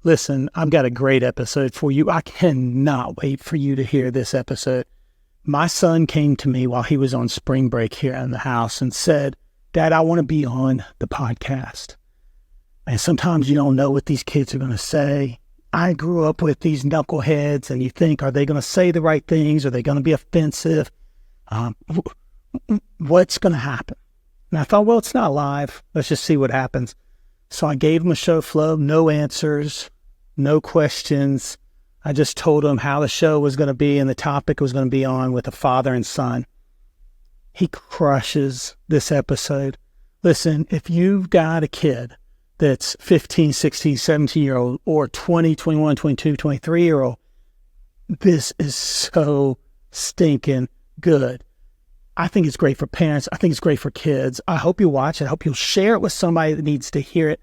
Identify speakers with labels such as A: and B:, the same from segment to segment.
A: Listen, I've got a great episode for you. I cannot wait for you to hear this episode. My son came to me while he was on spring break here in the house and said, Dad, I want to be on the podcast. And sometimes you don't know what these kids are going to say. I grew up with these knuckleheads, and you think, are they going to say the right things? Are they going to be offensive? What's going to happen? And I thought, well, it's not live. Let's just see what happens. So I gave him a show flow, no answers, no questions. I just told him how the show was going to be and the topic was going to be on with a father and son. He crushes this episode. Listen, if you've got a kid that's 15, 16, 17-year-old or 20, 21, 22, 23-year-old, this is so stinking good. I think it's great for parents. I think it's great for kids. I hope you watch it. I hope you'll share it with somebody that needs to hear it.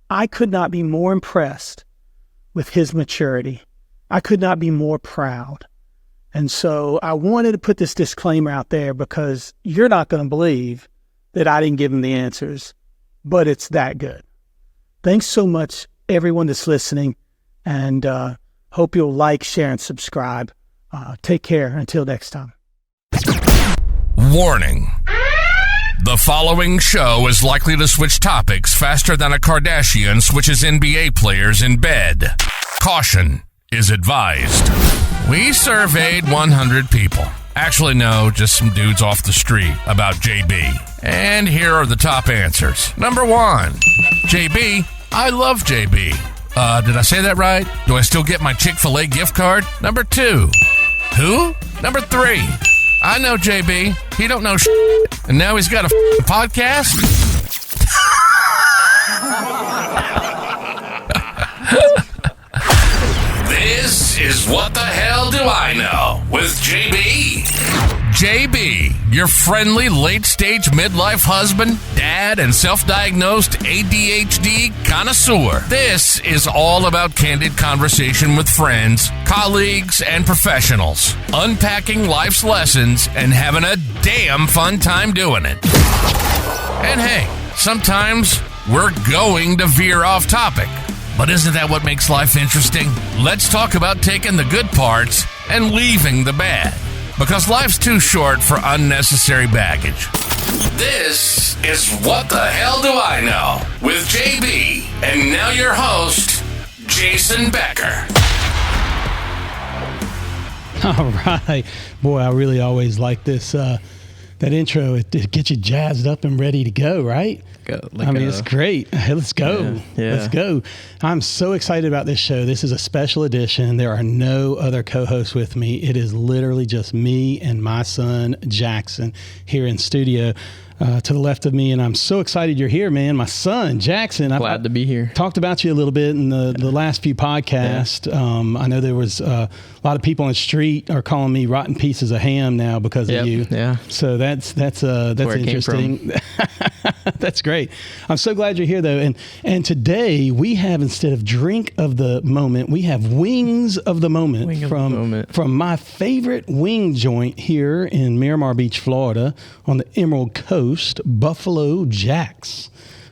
A: I could not be more impressed with his maturity. I could not be more proud. And so I wanted to put this disclaimer out there because you're not going to believe that I didn't give him the answers, but it's that good. Thanks so much, everyone that's listening, and hope you'll like, share, and subscribe. Take care. Until next time.
B: Warning. The following show is likely to switch topics faster than a Kardashian switches NBA players in bed. Caution is advised. We surveyed 100 people. Actually, no, just some dudes off the street about JB. And here are the top answers. Number 1, JB. I love JB. Did I say that right? Do I still get my Chick-fil-A gift card? Number 2, who? Number 3, I know JB. He don't know shit. And now he's got a podcast? This is What the Hell Do I Know with JB. JB, your friendly late-stage midlife husband, dad, and self-diagnosed ADHD connoisseur. This is all about candid conversation with friends, colleagues, and professionals, unpacking life's lessons and having a damn fun time doing it. And hey, sometimes we're going to veer off topic. But isn't that what makes life interesting? Let's talk about taking the good parts and leaving the bad. Because life's too short for unnecessary baggage. This is What the Hell Do I Know with JB. And now your host, Jason Becker.
A: All right. Boy, I really always like this, that intro. It gets you jazzed up and ready to go, right? It's great. Hey, let's go.
C: Yeah.
A: Let's go. I'm so excited about this show. This is a special edition. There are no other co-hosts with me. It is literally just me and my son, Jackson, here in studio. To the left of me, and I'm so excited you're here, man. My son, Jackson.
C: Glad to be here.
A: Talked about you a little bit in the last few podcasts. Yeah. I know there was a lot of people on the street are calling me rotten pieces of ham now because of you.
C: Yeah.
A: So that's interesting. That's great. I'm so glad you're here, though. And today we have, instead of drink of the moment, we have wings of the moment from my favorite wing joint here in Miramar Beach, Florida, on the Emerald Coast. Buffalo Jacks.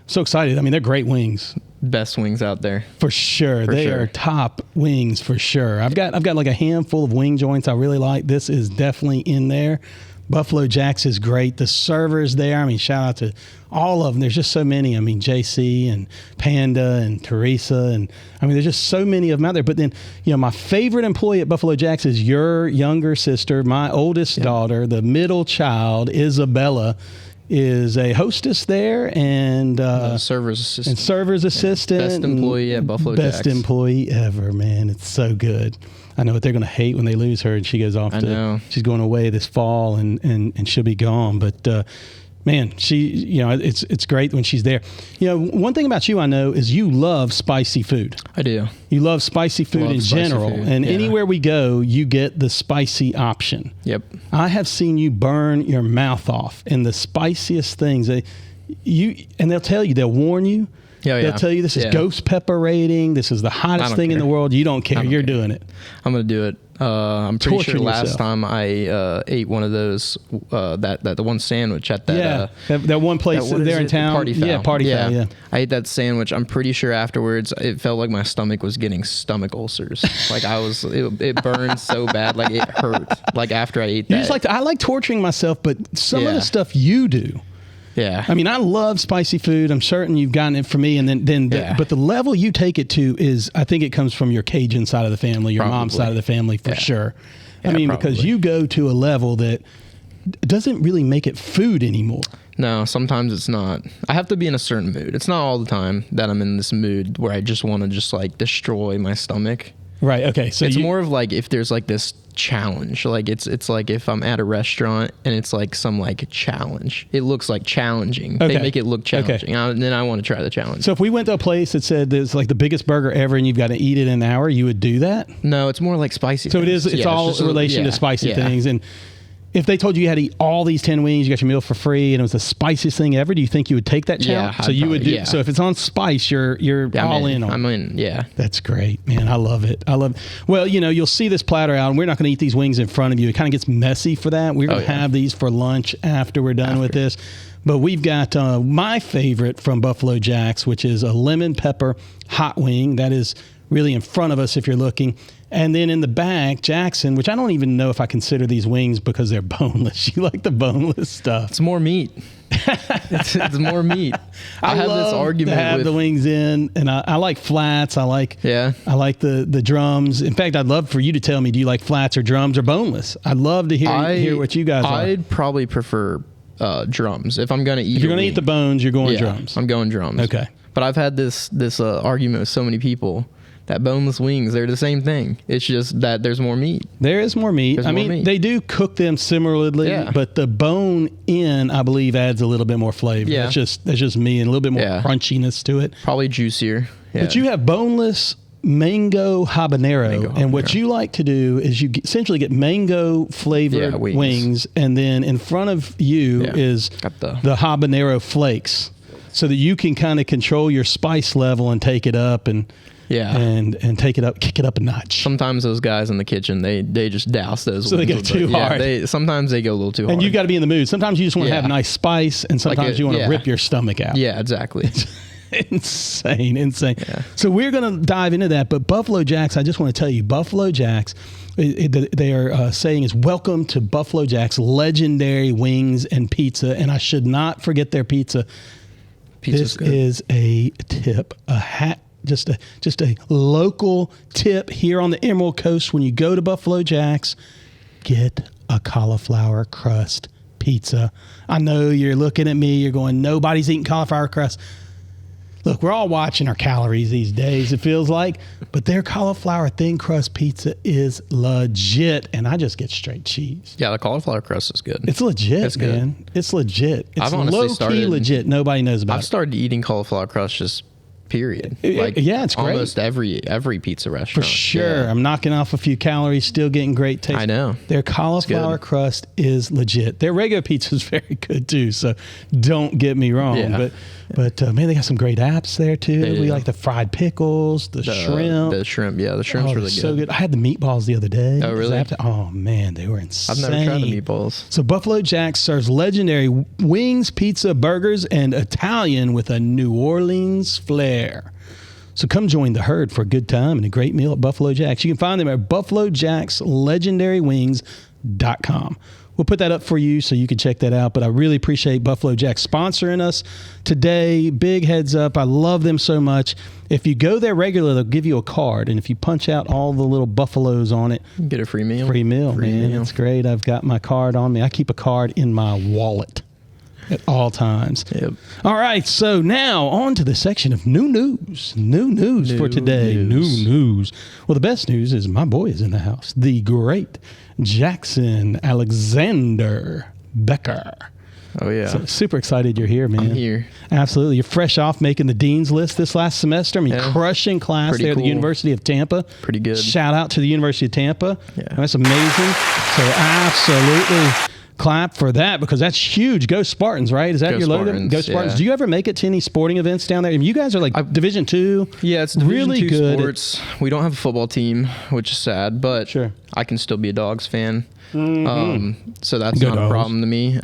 A: So excited. I mean, they're great wings.
C: Best wings out there.
A: For sure. They are top wings for sure. I've got like a handful of wing joints I really like. This is definitely in there. Buffalo Jacks is great. The servers there, I mean, shout out to all of them. There's just so many. I mean, JC and Panda and Teresa. And I mean, there's just so many of them out there. But then, my favorite employee at Buffalo Jacks is your younger sister, my oldest daughter, the middle child, Isabella, is a hostess there and
C: server's assistant.
A: Best
C: employee at Buffalo Jacks.
A: Best employee ever, man. It's so good. I know what they're going to hate when they lose her and she goes off she's going away this fall and she'll be gone. But man, she, it's great when she's there. One thing about you I know is you love spicy food.
C: I do.
A: You love spicy food in general. And anywhere we go, you get the spicy option.
C: Yep. I
A: have seen you burn your mouth off in the spiciest things. And they'll tell you, they'll warn you.
C: Yeah,
A: They'll tell you this is ghost pepper rating. This is the hottest thing in the world. You don't care. You're doing it.
C: I'm going to do it. I'm pretty sure last
A: yourself.
C: time I ate one of those, the one sandwich at that.
A: That one place there in town.
C: Party Foul.
A: Yeah, Party Foul, yeah.
C: I ate that sandwich. I'm pretty sure afterwards it felt like my stomach was getting stomach ulcers. Like it burned so bad. Like it hurt. Like after I ate that.
A: I like torturing myself, but some of the stuff you do.
C: Yeah.
A: I mean, I love spicy food. I'm certain you've gotten it from me. And but the level you take it to is, I think it comes from your Cajun side of the family, your mom's side of the family for sure.
C: Yeah,
A: I mean, because you go to a level that doesn't really make it food anymore.
C: No, sometimes it's not. I have to be in a certain mood. It's not all the time that I'm in this mood where I just want to just like destroy my stomach.
A: Right. Okay. So
C: it's more of like if there's like this challenge, like it's like if I'm at a restaurant and it's like some like challenge, it looks like challenging.
A: Okay.
C: They make it look challenging. And then I want to try the challenge.
A: So if we went to a place that said there's like the biggest burger ever and you've got to eat it in an hour, you would do that?
C: No, it's more like spicy.
A: So
C: things.
A: it's all in relation to spicy things. And if they told you had to eat all these 10 wings, you got your meal for free, and it was the spiciest thing ever, do you think you would take that challenge?
C: Yeah,
A: so you would do. Yeah. So if it's on spice, you're all in on it.
C: I'm in. Yeah.
A: That's great, man. I love it. Well, you'll see this platter out, and we're not going to eat these wings in front of you. It kind of gets messy for that. We're going to have these for lunch after we're done with this. But we've got my favorite from Buffalo Jack's, which is a lemon pepper hot wing. That is really in front of us if you're looking. And then in the back, Jackson, which I don't even know if I consider these wings because they're boneless. You like the boneless stuff.
C: It's more meat. it's more meat. I have this argument
A: to have
C: with
A: the wings in, and I like flats. I like the drums. In fact, I'd love for you to tell me, do you like flats or drums or boneless? I'd love to hear what you guys are.
C: I'd probably prefer drums if I'm going to eat.
A: If you're going to eat the bones, you're going drums.
C: I'm going drums.
A: Okay.
C: But I've had this argument with so many people that boneless wings, they're the same thing. It's just that there's more meat.
A: There is more meat. They do cook them similarly, but the bone in, I believe, adds a little bit more flavor.
C: Yeah.
A: That's just me, and a little bit more crunchiness to it.
C: Probably juicier. Yeah.
A: But you have boneless mango habanero. And what you like to do is you essentially get mango flavored wings, and then in front of you is the habanero flakes, so that you can kind of control your spice level and take it up and take it up, kick it up a notch.
C: Sometimes those guys in the kitchen, they just douse those.
A: So they go too hard.
C: Sometimes they go a little too hard.
A: And you got to be in the mood. Sometimes you just want to have nice spice, and sometimes you want to rip your stomach out.
C: Yeah, exactly.
A: Insane.
C: Yeah.
A: So we're going to dive into that. But Buffalo Jack's, I just want to tell you, Buffalo Jack's, they are saying is welcome to Buffalo Jack's legendary wings and pizza. And I should not forget their pizza. This is a tip, a hat. Just a local tip here on the Emerald Coast. When you go to Buffalo Jack's, get a cauliflower crust pizza. I know you're looking at me. You're going, nobody's eating cauliflower crust. Look, we're all watching our calories these days, it feels like. But their cauliflower thin crust pizza is legit. And I just get straight cheese.
C: Yeah, the cauliflower crust is good.
A: It's legit,
C: it's
A: man.
C: Good.
A: It's legit. It's
C: I've honestly
A: low-key legit. Nobody knows about it.
C: I've started eating cauliflower crust just period.
A: It's great.
C: Almost every pizza restaurant.
A: For sure. I'm knocking off a few calories, still getting great taste.
C: I know.
A: Their cauliflower crust is legit. Their regular pizza is very good too, so don't get me wrong.
C: Yeah.
A: But man, they got some great apps there too. We like the fried pickles, the shrimp.
C: The shrimp, yeah. The shrimp's really good.
A: So good. I had the meatballs the other day.
C: Oh, really?
A: Oh, man, they were insane.
C: I've never tried the meatballs.
A: So Buffalo Jack's serves legendary wings, pizza, burgers, and Italian with a New Orleans flair. So come join the herd for a good time and a great meal at Buffalo Jack's. You can find them at buffalojackslegendarywings.com. We'll put that up for you so you can check that out. But I really appreciate Buffalo Jack's sponsoring us today. Big heads up. I love them so much. If you go there regularly, they'll give you a card. And if you punch out all the little buffaloes on it,
C: you get a free meal.
A: Free meal. It's great. I've got my card on me. I keep a card in my wallet at all times.
C: Yep.
A: All right, so now on to the section of new news. New news for today. New news. Well, the best news is my boy is in the house. The great Jackson Alexander Becker.
C: Oh, yeah.
A: So super excited you're here, man.
C: I'm here.
A: Absolutely. You're fresh off making the Dean's List this last semester. I mean, crushing class there at the University of Tampa.
C: Pretty good.
A: Shout out to the University of Tampa.
C: Yeah.
A: That's amazing. So absolutely
D: clap for that because that's huge. Go Spartans, right? Is that
C: Go
D: your logo?
C: Spartans,
D: Go Spartans.
C: yeah.
D: Do you ever make it to any sporting events down there? I mean, you guys are like Division II.
C: Yeah, it's Division
D: really
C: II
D: good.
C: sports. We don't have a football team, which is sad, but
D: Sure.
C: I can still be a Dogs fan. So that's
D: Go
C: not
D: Dogs.
C: a problem to me.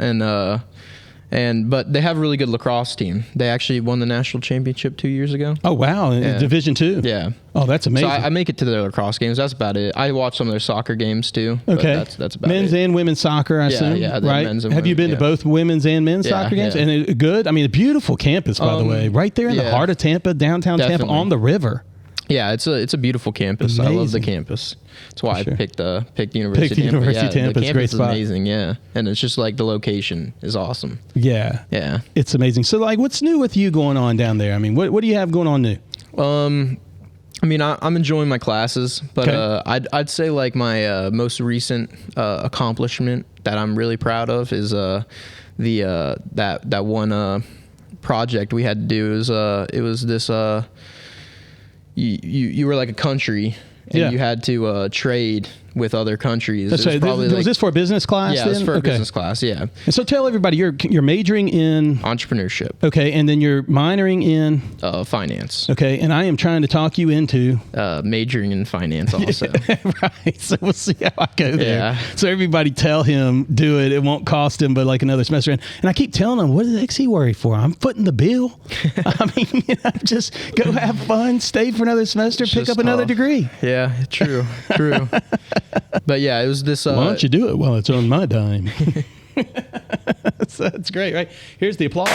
C: But they have a really good lacrosse team. They actually won the national championship 2 years ago.
D: Oh, wow.
C: Yeah.
D: Division II.
C: Yeah.
D: Oh, that's amazing.
C: So I make it to their lacrosse games. That's about it. I watch some of their soccer games too. but
D: Okay.
C: That's about
D: men's
C: it.
D: and women's soccer, I assume.
C: yeah, the
D: right?
C: men's and
D: Have you been
C: women,
D: to
C: yeah.
D: both women's and men's
C: Yeah,
D: soccer games?
C: yeah.
D: And good. I mean, a beautiful campus, by the way, right there in the
C: yeah.
D: heart of Tampa, downtown Tampa,
C: Definitely.
D: on the river.
C: Yeah, it's a beautiful campus. I love the
D: Amazing.
C: campus. That's why
D: sure.
C: I picked the University
D: Picked the
C: of Tampa.
D: University
C: Yeah,
D: of Tampa.
C: the
D: It's a great
C: campus is
D: spot.
C: amazing. Yeah, and it's just like the location is awesome.
D: Yeah.
C: Yeah.
D: It's amazing. So, like, what's new with you going on down there? I mean, what do you have going on new?
C: I mean, I'm enjoying my classes, but
D: Okay.
C: I'd say like my most recent accomplishment that I'm really proud of is that one project we had to do. It was this you were like a country and
D: Yeah.
C: you had to trade with other countries.
D: That's
C: It was
D: right.
C: probably
D: Was
C: like-
D: this for a business class?
C: yeah, it was
D: then?
C: for a
D: Okay.
C: business class. Yeah,
D: And so tell everybody you're majoring in
C: entrepreneurship,
D: okay, and then you're minoring in
C: finance,
D: okay, and I am trying to talk you into
C: majoring in finance also.
D: right. So we'll see how I go there.
C: Yeah.
D: So everybody tell him do it. It won't cost him, but like another semester. And I keep telling him, what the heck's he worried for? I'm footing the bill. I mean, just go have fun, stay for another semester, pick
C: Just
D: up another
C: tough.
D: degree.
C: Yeah, true. But yeah, it was this.
D: Why don't you do it while it's on my dime? So that's great, right? Here's the applause.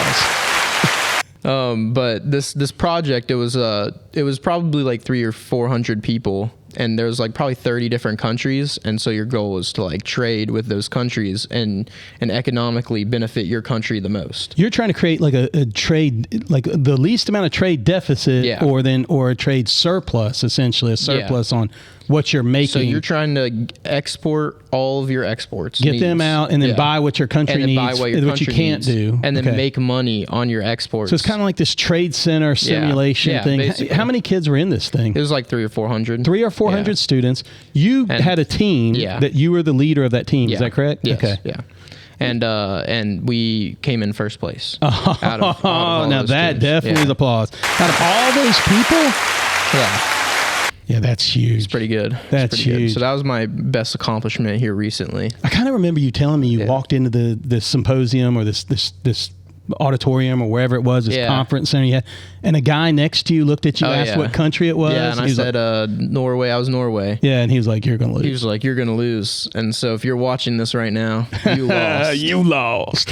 C: But this project, it was probably like 300 or 400 people, and there was like probably 30 different countries, and so your goal was to like trade with those countries and economically benefit your country the most.
D: You're trying to create like a trade, like the least amount of trade deficit,
C: Yeah.
D: or a trade surplus, essentially a surplus on what you're making.
C: So you're trying to export all of your exports,
D: Get them out and then buy what your country
C: and then buy
D: needs,
C: what your
D: what you
C: country
D: can't
C: needs,
D: do.
C: and then
D: Okay.
C: make money on your exports.
D: So it's kind of like this trade center simulation
C: Yeah,
D: thing.
C: basically.
D: How many kids were in this thing?
C: it was like 300 or 400.
D: 300 or 400
C: Yeah.
D: students. You
C: And-
D: had a team
C: Yeah.
D: that you were the leader of that team. Is
C: Yeah.
D: that correct?
C: Yes.
D: Okay.
C: Yeah. And we came in first place. out of
D: Oh,
C: all
D: now
C: those
D: that
C: teams.
D: definitely
C: Yeah.
D: is applause. Out of all those people,
C: Yeah.
D: yeah, that's huge.
C: It's pretty good.
D: That's
C: it's pretty
D: huge.
C: Good. So that was my best accomplishment here recently.
D: I kind of remember you telling me you walked into the symposium or this auditorium or wherever it was, this
C: Yeah.
D: conference center you had, and a guy next to you looked at you,
C: Oh,
D: asked
C: yeah.
D: what country it was.
C: Yeah, and I
D: he was
C: said
D: like,
C: Norway. I was Norway.
D: yeah, and he was like, "You're gonna lose."
C: He was like, "You're gonna lose." And so if you're watching this right now, you lost.
D: You lost.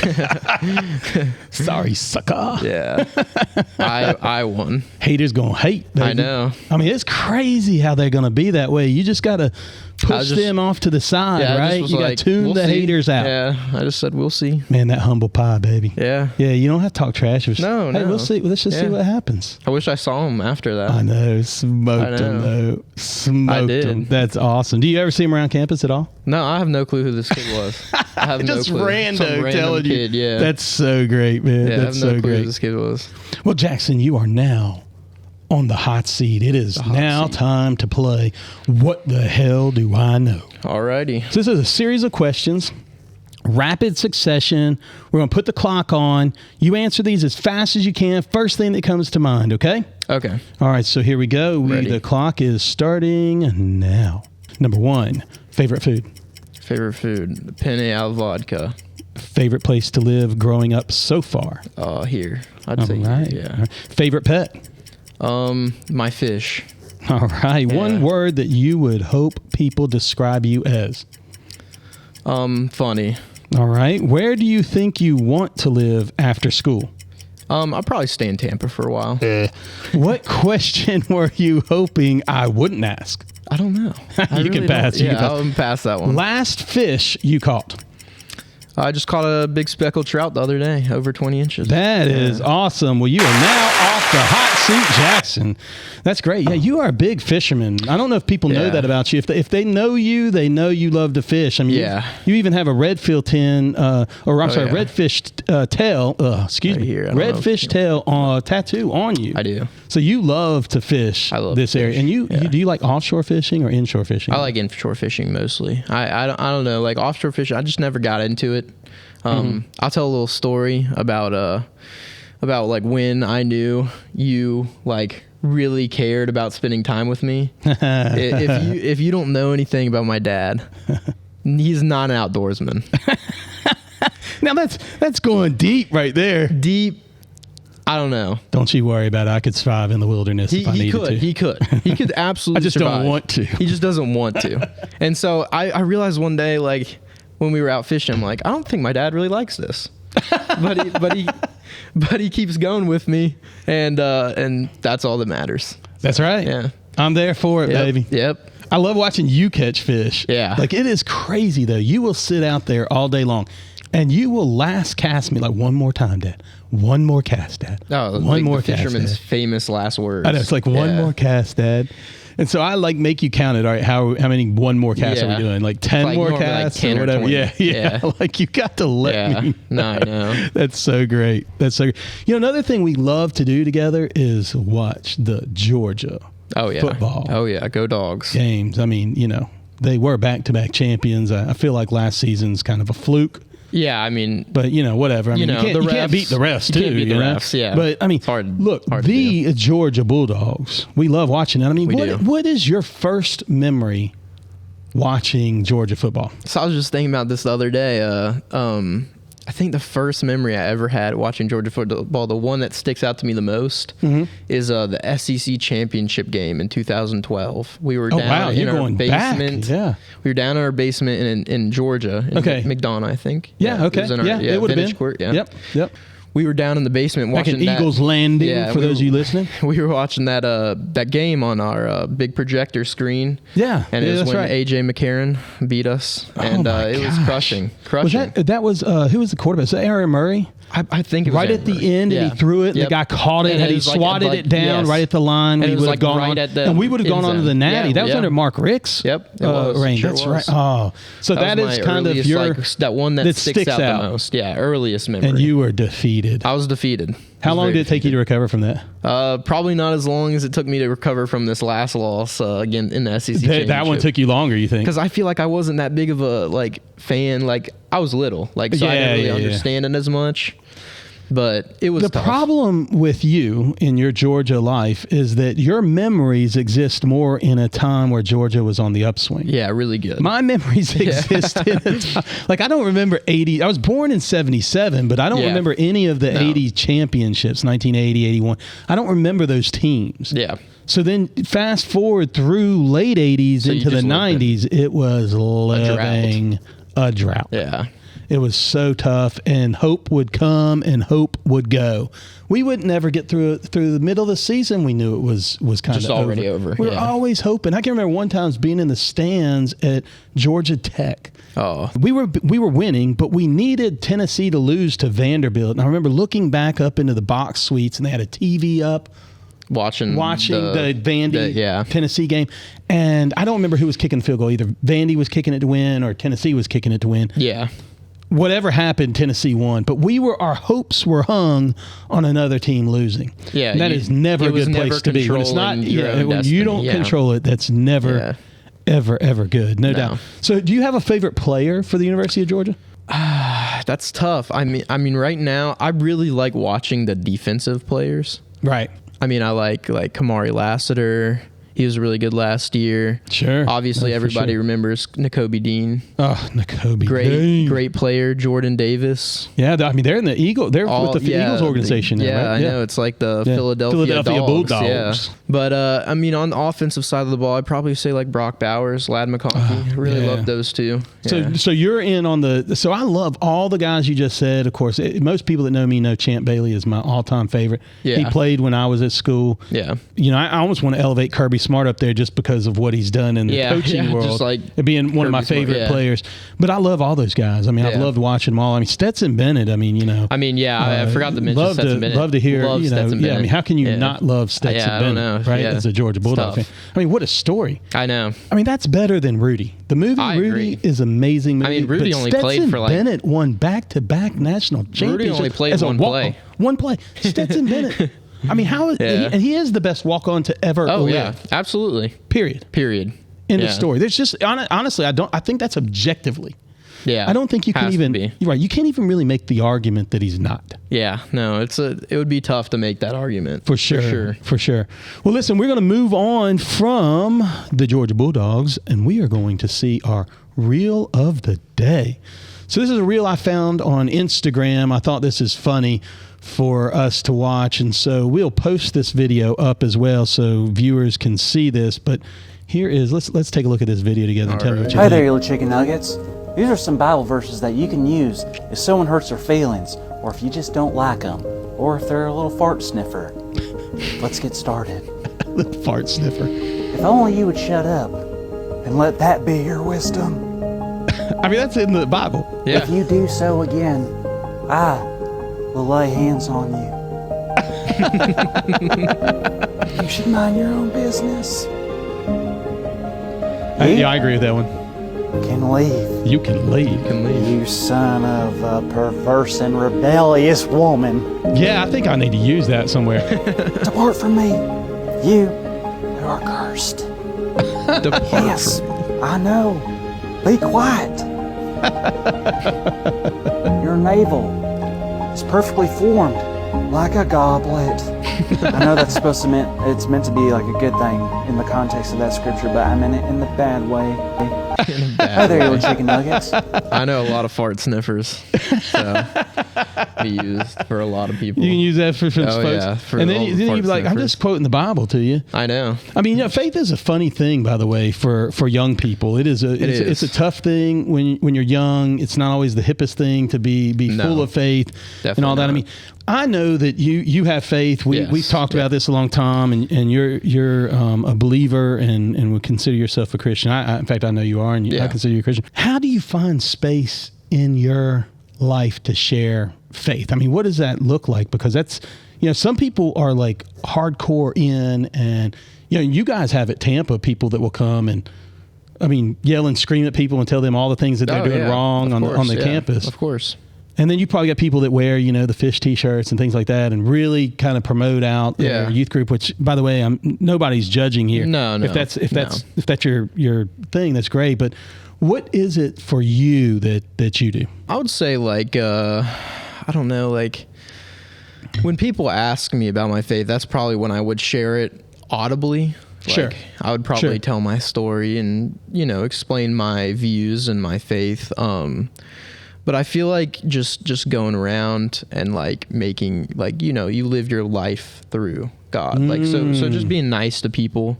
D: Sorry, sucker.
C: Yeah, I won.
D: Haters gonna hate. Baby.
C: I know.
D: I mean, it's crazy how they're gonna be that way. You just gotta push
C: just-
D: them off to the side,
C: Yeah, I
D: right?
C: just was
D: You gotta
C: like,
D: tune
C: we'll
D: the
C: see.
D: haters out.
C: Yeah, I just said we'll see.
D: Man, that humble pie, baby.
C: Yeah.
D: Yeah, you don't have to talk trash.
C: No,
D: Hey,
C: no.
D: we'll see. Let's just see
C: Yeah.
D: what happens.
C: I wish I saw him after that.
D: I know, smoked him
C: know.
D: though. Smoked
C: did.
D: him. That's awesome. Do you ever see him around campus at all?
C: No, I have no clue who this kid was. I have
D: Just
C: no clue.
D: rando
C: Some random
D: telling
C: kid,
D: you.
C: Yeah.
D: That's so great, man.
C: yeah, I
D: That's
C: have no
D: so
C: clue who
D: great.
C: this kid was.
D: Well, Jackson, you are now on the hot seat. It is now
C: seat.
D: time to play What the Hell Do I Know?
C: Alrighty.
D: So this is a series of questions, rapid succession. We're going to put the clock on. You answer these as fast as you can. First thing that comes to mind, okay?
C: Okay.
D: All right, so here we go.
C: Ready.
D: The clock is starting now. Number 1, favorite food.
C: Favorite food: penne al vodka.
D: Favorite place to live growing up so far.
C: Here. I'd
D: All
C: say
D: right.
C: here,
D: All right. Favorite pet.
C: yeah. My fish.
D: All right. One
C: Yeah.
D: word that you would hope people describe you as.
C: Funny.
D: All right. Where do you think you want to live after school?
C: I'll probably stay in Tampa for a while.
D: What question were you hoping I wouldn't ask?
C: I don't know.
D: You can pass. You
C: Yeah,
D: can pass.
C: I'll pass that one.
D: Last fish you caught.
C: I just caught a big speckled trout the other day, over 20 inches.
D: That is awesome. Well, you are now off the hot seat, Jackson. That's great. Yeah, you are a big fisherman. I don't know if people know
C: Yeah.
D: that about you. If they know you, they know you love to fish. I mean,
C: Yeah.
D: you even have a redfish redfish tail. Excuse
C: Right
D: me,
C: here. I don't know if
D: redfish
C: you-
D: tail tattoo on you.
C: I do.
D: So you love to fish.
C: I love
D: this
C: to
D: area.
C: fish,
D: And you
C: yeah.
D: do you like offshore fishing or inshore fishing?
C: I like inshore fishing mostly. I don't know, like offshore fishing. I just never got into it. it. I'll tell a little story about like when I knew you like really cared about spending time with me. If you don't know anything about my dad, he's not an outdoorsman.
D: Now that's going deep right there.
C: Deep. I don't know.
D: Don't you worry about it. I could survive in the wilderness if I needed to.
C: He could absolutely
D: I just
C: survive.
D: don't want to.
C: He just doesn't want to. And so I realized one day, like when we were out fishing, I'm like, I don't think my dad really likes this. but he keeps going with me, and that's all that matters.
D: That's right.
C: Yeah.
D: I'm there for it, baby.
C: Yep.
D: I love watching you catch fish.
C: Yeah.
D: Like, it is crazy, though. You will sit out there all day long, and you will last cast me like, one more time, Dad. One more cast, Dad.
C: Oh,
D: one
C: like
D: more
C: the
D: cast,
C: fisherman's
D: Dad.
C: famous last words.
D: I know. It's like, one more cast, Dad. And so I like make you count it. All right, how many one more casts are we doing? Like 10
C: like
D: more
C: normally
D: casts
C: like 10
D: or whatever.
C: 20.
D: Yeah. Like, you got to let me.
C: No, I know.
D: That's so great. That's so great. Another thing we love to do together is watch the Georgia football.
C: Oh yeah, go Dogs.
D: Games. I mean, they were back-to-back champions. I feel like last season's kind of a fluke.
C: Yeah, I mean,
D: but whatever. I mean, you can't beat the refs too.
C: You can't beat the refs, yeah.
D: But I mean, look, the Georgia Bulldogs. We love watching it. I mean, what is your first memory watching Georgia football?
C: So I was just thinking about this the other day. I think the first memory I ever had watching Georgia football, the one that sticks out to me the most, is the SEC championship game in 2012. We were down in our basement.
D: Yeah.
C: We were down in our basement in Georgia, in McDonough, I think.
D: Yeah, okay.
C: It was in our,
D: it would have been.
C: Court, yeah.
D: Yep.
C: We were down in the basement watching
D: like an Eagles Landing, for those of you listening.
C: We were watching that game on our big projector screen.
D: Yeah.
C: And it was when
D: right.
C: A.J. McCarron beat us. And it was crushing.
D: Was that was who was the quarterback? Was that Aaron Murray?
C: I think it was
D: right
C: Aaron
D: at the
C: Murray.
D: end, and he threw it, and the guy caught it, and he swatted it down right at the line.
C: And
D: we would have gone
C: right
D: on,
C: at the
D: and we would have gone on to the Natty. That was under Mark Rick's.
C: Yep, it was.
D: Reign.
C: Sure
D: That's
C: was.
D: right. Oh, so that is kind of your
C: that one that sticks out the most. Yeah, earliest memory.
D: And you were defeated.
C: I was defeated.
D: How long did it take you to recover from that?
C: Probably not as long as it took me to recover from this last loss again in the SEC championship.
D: That one took you longer, you think?
C: Because I feel like I wasn't that big of a fan. Like I was little, so I didn't really understand it as much. But it was
D: the
C: tough.
D: problem with you in your Georgia life is that your memories exist more in a time where Georgia was on the upswing.
C: Yeah, really good.
D: My memories exist in a time. Like, I don't remember 80. I was born in 77, but I don't remember any of the 80 championships, 1980, 81. I don't remember those teams.
C: Yeah.
D: So then fast forward through late 80s into the 90s, it was living a drought.
C: Yeah.
D: It was so tough, and hope would come and hope would go. We would never get through the middle of the season. We knew it was kind of
C: just already over.
D: We were always hoping. I can remember one time being in the stands at Georgia Tech.
C: Oh,
D: we were winning, but we needed Tennessee to lose to Vanderbilt. And I remember looking back up into the box suites, and they had a TV up.
C: Watching
D: the Vandy Tennessee game, and I don't remember who was kicking the field goal. Either Vandy was kicking it to win, or Tennessee was kicking it to win.
C: Yeah.
D: Whatever happened, Tennessee won, but our hopes were hung on another team losing.
C: Yeah,
D: and that is never a good place to be. When it's not, when you don't control it, that's never, ever good. No doubt. So, do you have a favorite player for the University of Georgia?
C: That's tough. I mean, right now, I really like watching the defensive players.
D: Right.
C: I mean, I like Kamari Lassiter. He was really good last year.
D: Sure.
C: Obviously, everybody remembers Nakobe Dean.
D: Oh, Nakobe Dean.
C: Great player. Jordan Davis.
D: Yeah, I mean, they're in the Eagle. They're with the Eagles organization now, right?
C: I know. It's like the Philadelphia
D: Bulldogs.
C: Yeah. But, I mean, on the offensive side of the ball, I'd probably say like Brock Bowers, Ladd McConkey. Really love those two. Yeah.
D: So you're in on so I love all the guys you just said. Of course, most people that know me know Champ Bailey is my all-time favorite.
C: Yeah.
D: He played when I was at school.
C: Yeah.
D: I almost want to elevate Kirby Smart up there just because of what he's done in the coaching world,
C: just like
D: being one of my favorite players. But I love all those guys. I mean, I've loved watching them all. I mean, Stetson Bennett. I mean, I forgot to mention Stetson Bennett. Love to hear.
C: Stetson Bennett.
D: I mean, how can you not love Stetson Bennett?
C: I don't know.
D: Right, as a Georgia Bulldog fan. I mean, what a story.
C: I know.
D: I mean, that's better than Rudy. The movie Rudy is an amazing movie.
C: I mean, Rudy only played for
D: Bennett won back-to-back national championships.
C: Rudy only played one play.
D: One play. Stetson Bennett. I mean, and he is the best walk-on to ever live.
C: Yeah, absolutely.
D: Period.
C: End
D: of story. There's just honestly, I think that's objectively
C: Yeah,
D: I don't think you can
C: has to
D: even.
C: be.
D: You're right. You can't even really make the argument that he's not.
C: Yeah, no, it would be tough to make that argument.
D: For sure. Well, listen, we're going to move on from the Georgia Bulldogs, and we are going to see our reel of the day. So this is a reel I found on Instagram. I thought this is funny for us to watch, and so we'll post this video up as well so viewers can see this. But here is, let's take a look at this video together and tell me what you
E: Hey there,
D: think.
E: you little chicken nuggets. These are some Bible verses that you can use if someone hurts their feelings, or if you just don't like them, or if they're a little fart sniffer. Let's get started.
D: Little fart sniffer.
E: If only you would shut up and let that be your wisdom.
D: I mean, that's in the Bible.
C: Yeah,
E: If you do so again, I will lay hands on you. You should mind your own business.
D: Yeah, I agree with that one.
E: Can leave.
D: You can leave.
E: You son of a perverse and rebellious woman.
D: Yeah, I think I need to use that somewhere.
E: Depart from me, you who are cursed.
C: depart
E: Yes,
C: from-
E: I know. Be quiet. Your navel is perfectly formed like a goblet. I know that's supposed to it's meant to be like a good thing in the context of that scripture, but I meant it in the bad way. Hey there, you little chicken nuggets.
C: I know a lot of fart sniffers, so be used for a lot of people.
D: You can use that for
C: Oh,
D: folks.
C: yeah, for
D: and then,
C: all the
D: then you'd
C: fart
D: be like, I'm
C: sniffers.
D: just quoting the Bible to you.
C: I know.
D: I mean, faith is a funny thing, by the way, for young people. It's
C: is.
D: a tough thing when you're young. It's not always the hippest thing to be
C: No.
D: full of faith and all
C: Definitely
D: that. I
C: not.
D: mean, I know that you have faith.
C: Yes.
D: We've talked about this a long time, and you're a believer and would consider yourself a Christian. In fact, I know you are, and I
C: Yeah.
D: consider you a Christian. How do you find space in your life to share faith? I mean, what does that look like? Because that's, some people are like hardcore in, and you guys have at Tampa people that will come and, I mean, yell and scream at people and tell them all the things that they're
C: Oh,
D: doing
C: yeah.
D: wrong
C: Of
D: on
C: course,
D: the
C: yeah.
D: campus.
C: Of course.
D: And then you probably got people that wear, the fish T-shirts and things like that, and really kind of promote out their
C: Yeah.
D: youth group. Which, by the way, nobody's judging here.
C: No.
D: If that's your thing, that's great. But what is it for you that you do?
C: I would say like I don't know, like when people ask me about my faith, that's probably when I would share it audibly.
D: Sure.
C: Like, I would probably
D: Sure.
C: tell my story and explain my views and my faith. But I feel like just going around and like making like you live your life through God. Like so just being nice to people,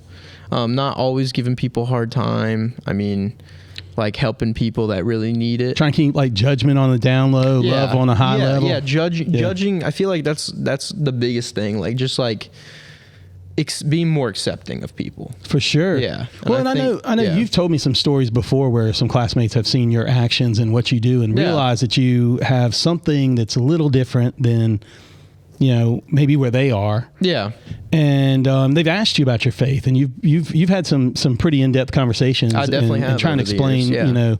C: not always giving people a hard time. I mean, like helping people that really need it.
D: Trying to keep like judgment on the down low, love on a high level.
C: Yeah, judging. I feel like that's the biggest thing. Like just like being more accepting of people.
D: For sure.
C: Yeah.
D: Well, and I know
C: yeah.
D: you've told me some stories before where some classmates have seen your actions and what you do and
C: Yeah.
D: realize that you have something that's a little different than, maybe where they are.
C: Yeah.
D: And they've asked you about your faith, and you've had some pretty in-depth conversations.
C: I definitely
D: and
C: have
D: trying to
C: over the
D: explain,
C: years, yeah.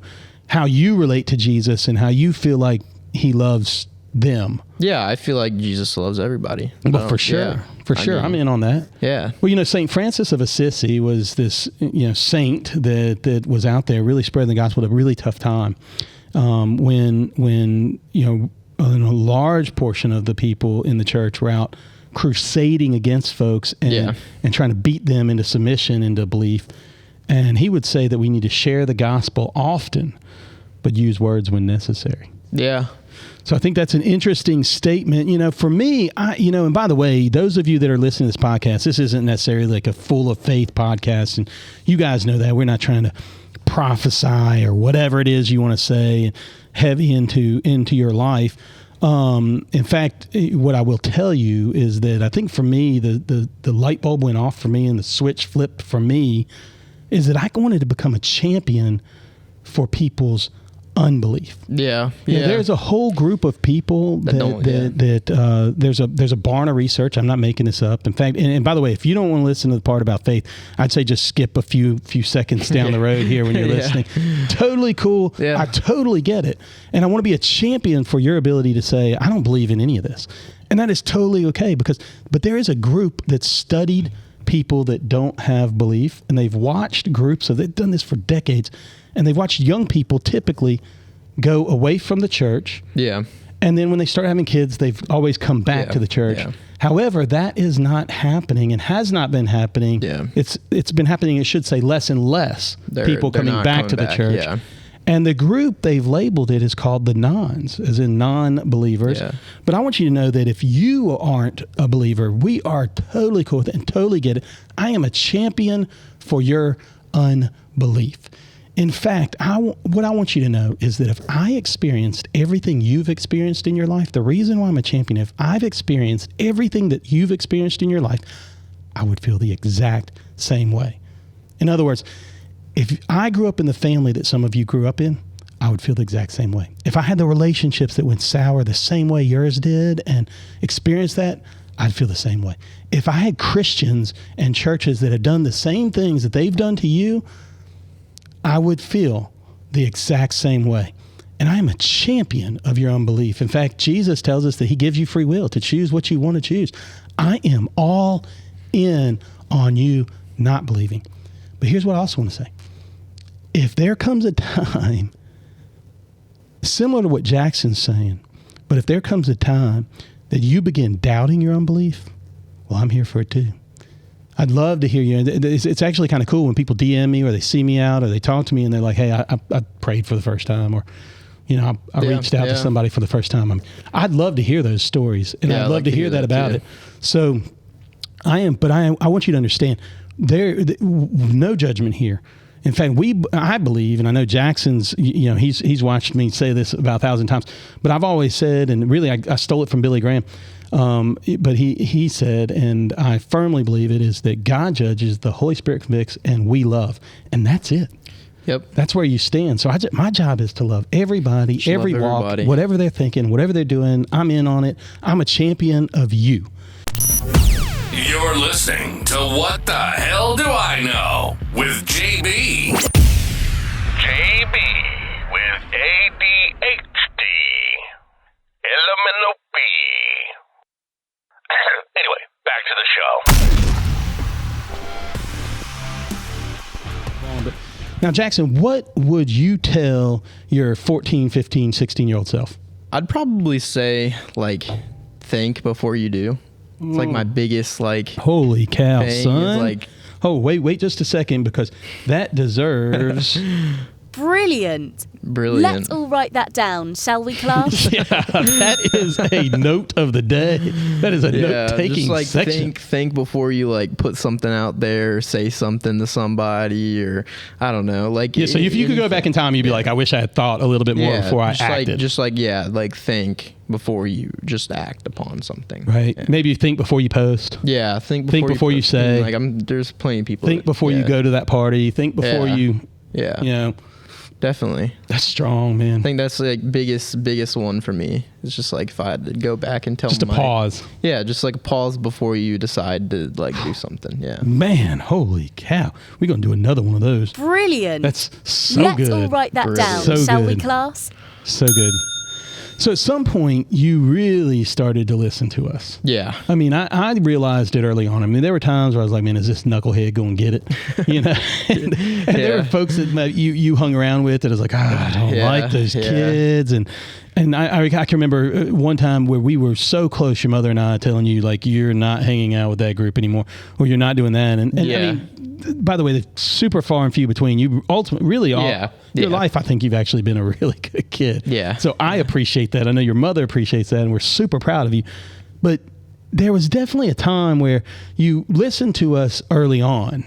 D: how you relate to Jesus and how you feel like he loves them.
C: Yeah, I feel like Jesus loves everybody.
D: Well, for sure.
C: Yeah.
D: For sure. I'm in on that.
C: Yeah.
D: Well, St. Francis of Assisi was this, saint that was out there really spreading the gospel at a really tough time. When a large portion of the people in the church were out crusading against folks and trying to beat them into submission, into belief. And he would say that we need to share the gospel often, but use words when necessary.
C: Yeah.
D: So I think that's an interesting statement. For me, and by the way, those of you that are listening to this podcast, this isn't necessarily like a full of faith podcast. And you guys know that we're not trying to prophesy or whatever it is you want to say heavy into your life. In fact, what I will tell you is that I think for me, the light bulb went off for me and the switch flipped for me is that I wanted to become a champion for people's unbelief.
C: Yeah.
D: There's a whole group of people that there's a Barna research. I'm not making this up. In fact, and by the way, if you don't want to listen to the part about faith, I'd say just skip a few seconds down the road here when you're listening. Totally cool.
C: Yeah.
D: I totally get it. And I want to be a champion for your ability to say, I don't believe in any of this. And that is totally okay but there is a group that's studied people that don't have belief, and they've watched they've done this for decades, and they've watched young people typically go away from the church.
C: Yeah.
D: And then when they start having kids, they've always come back to the church.
C: Yeah.
D: However, that is not happening and has not been happening.
C: Yeah.
D: It's been happening, I should say, less and less people
C: they're
D: coming
C: not
D: back
C: coming
D: to the
C: back,
D: church.
C: yeah.
D: And the group they've labeled it is called the nons, as in non-believers.
C: Yeah.
D: But I want you to know that if you aren't a believer, we are totally cool with it and totally get it. I am a champion for your unbelief. In fact, what I want you to know is that if I experienced everything you've experienced in your life, the reason why I'm a champion, if I've experienced everything that you've experienced in your life, I would feel the exact same way. In other words, if I grew up in the family that some of you grew up in, I would feel the exact same way. If I had the relationships that went sour the same way yours did and experienced that, I'd feel the same way. If I had Christians and churches that had done the same things that they've done to you, I would feel the exact same way. And I am a champion of your unbelief. In fact, Jesus tells us that he gives you free will to choose what you want to choose. I am all in on you not believing. But here's what I also want to say. If there comes a time, similar to what Jackson's saying, but if there comes a time that you begin doubting your unbelief, well, I'm here for it too. I'd love to hear you. It's actually kind of cool when people DM me or they see me out or they talk to me and they're like, hey, I prayed for the first time, or, I reached out to somebody for the first time. I'd love to hear those stories, and I'd love to hear that about it. So I want you to understand no judgment here. In fact, I believe, and I know Jackson's, he's watched me say this about 1,000 times, but I've always said, and really I stole it from Billy Graham, but he said, and I firmly believe it, is that God judges, the Holy Spirit convicts, and we love. And that's it.
C: Yep.
D: That's where you stand. So my job is to love everybody, every walk, whatever they're thinking, whatever they're doing, I'm in on it. I'm a champion of you.
B: You're listening to What the Hell Do I Know with JB. JB with ADHD. Elemental P. Anyway, back to the show.
D: Now, Jackson, what would you tell your 14, 15, 16-year-old self?
C: I'd probably say, think before you do. It's my biggest,
D: holy cow,
C: thing
D: son.
C: Is
D: oh, wait just a second, because that deserves...
F: Brilliant.
C: Brilliant.
F: Let's all write that down, shall we, class?
D: Yeah, that is a note of the day. That is a note-taking
C: just
D: section.
C: Think before you put something out there, say something to somebody, or I don't know.
D: So if you could go back in time, you'd be like, I wish I had thought a little bit more before I acted.
C: Think before you just act upon something.
D: Right.
C: Yeah.
D: Maybe you think before you post.
C: Yeah. Think
D: before you say.
C: There's plenty of people.
D: Think before you go to that party. Think before you.
C: Yeah. Definitely.
D: That's strong, man.
C: I think that's biggest one for me. It's just if I had to go back and tell
D: just a pause.
C: Yeah, just pause before you decide to do something. Yeah.
D: Man, holy cow. We're going to do another one of those.
F: Brilliant.
D: That's so
F: Let's
D: good.
F: all write that down,
D: So
F: shall we,
D: good.
F: class?
D: So good. So at some point, you really started to listen to us.
C: Yeah.
D: I mean, I realized it early on. I mean, there were times where I was like, man, is this knucklehead going to get it? and there were folks that you hung around with that was like, I don't like those kids. And I can remember one time where we were so close, your mother and I, telling you, you're not hanging out with that group anymore, or you're not doing that. And I mean, by the way, they're super far and few between. You ultimately, really, your life, I think you've actually been a really good kid.
C: Yeah.
D: So I appreciate that. I know your mother appreciates that, and we're super proud of you. But there was definitely a time where you listened to us early on.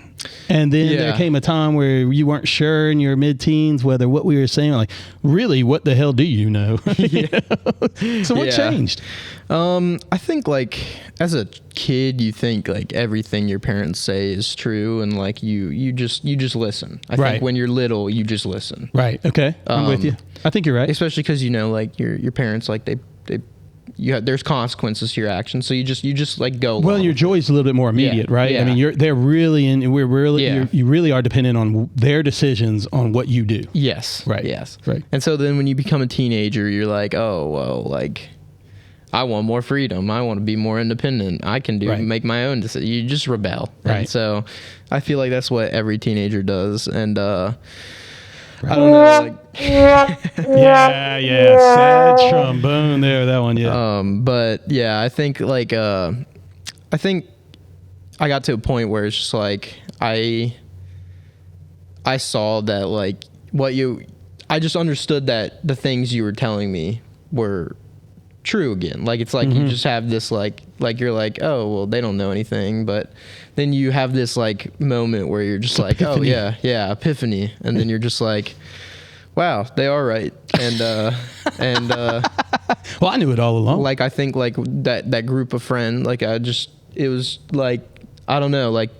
D: And then there came a time where you weren't sure in your mid-teens whether what we were saying, really, what the hell do you know? So what changed?
C: I think as a kid, you think everything your parents say is true, and you just listen. I think when you're little, you just listen.
D: Right. Okay. I'm with you. I think you're right.
C: Especially because your parents there's consequences to your actions, so you just go along.
D: Well, your joy's a little bit more immediate, right?
C: Yeah.
D: I mean, they're really you really are dependent on their decisions on what you do.
C: Yes.
D: Right.
C: Yes.
D: Right.
C: And so then when you become a teenager, you're like, oh, well, I want more freedom. I want to be more independent. I can make my own decisions. You just rebel.
D: Right.
C: And so I feel like that's what every teenager does. And I don't know. Like,
D: Yeah. Sad trombone there. That one. Yeah.
C: but yeah, I think like I got to a point where it's just like I saw that like I just understood that the things you were telling me were true again. Like it's like you just have this like you're like, oh well, they don't know anything, but then you have this like moment where you're just like,
D: epiphany.
C: oh yeah, epiphany, and then you're just like, wow, they are right, and
D: Well, I knew it all along.
C: like I think like that group of friends, like it was like I don't know, like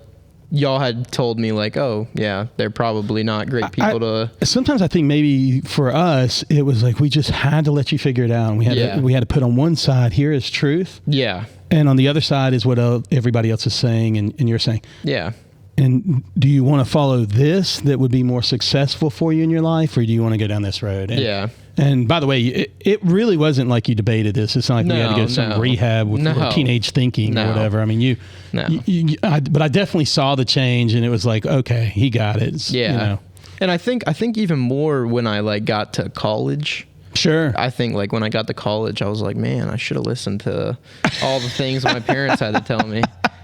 C: y'all had told me like, oh yeah, they're probably not great people to.
D: Sometimes I think maybe for us it was like we just had to let you figure it out. And we had to put on one side here is truth,
C: Yeah,
D: and on the other side is what everybody else is saying, and you're saying.
C: yeah.
D: And do you want to follow this that would be more successful for you in your life, or do you want to go down this road? And,
C: Yeah.
D: And by the way, it really wasn't like you debated this. It's not like we had to go to some rehab with or teenage thinking or whatever. I mean, but I definitely saw the change, and it was like, okay, he got it. It's,
C: Yeah.
D: You know.
C: And I think even more when I like got to college.
D: Sure.
C: I think like when I got to college, I was like, man, I should have listened to all the things my parents had to tell me.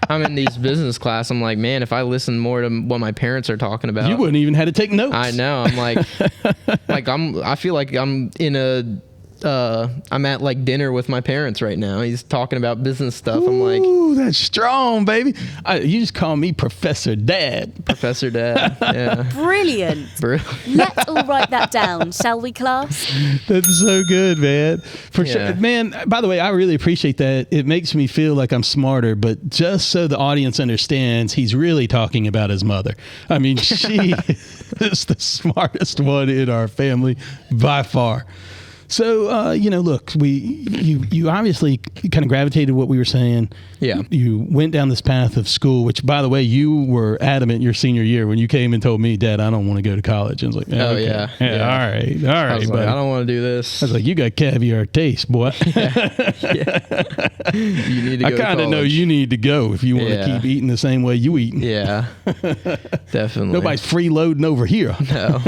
C: I'm in these business class. I'm like, man, if I listen more to what my parents are talking about,
D: You wouldn't even have to take notes.
C: I know. I'm like, I feel like I'm in I'm at like dinner with my parents right now. He's talking about business stuff. I'm like,
D: Ooh, that's strong, baby. You just call me Professor Dad.
C: Professor Dad. Yeah.
F: Brilliant. Let's all write that down, shall we, class?
D: That's so good, man. For
C: Yeah.
D: sure. Man, by the way, I really appreciate that. It makes me feel like I'm smarter, but just so the audience understands, he's really talking about his mother. I mean, she is the smartest one in our family by far. So, look, you obviously kind of gravitated to what we were saying.
C: Yeah.
D: You went down this path of school, which, by the way, you were adamant your senior year when you came and told me, Dad, I don't want to go to college. And I was like,
C: Oh,
D: okay.
C: yeah.
D: All right.
C: I was like,
D: buddy.
C: I don't want to do this.
D: I was like, you got caviar taste, boy.
C: You need to
D: I
C: go
D: kind of know
C: college.
D: you need to go if you want to
C: Yeah.
D: keep eating the same way you eating.
C: Yeah. Definitely.
D: Nobody's freeloading over here.
C: No.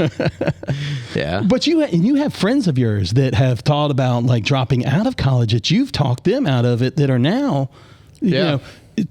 C: Yeah.
D: But you have friends of yours that have thought about like dropping out of college that you've talked them out of it that are now, you
C: Yeah.
D: know,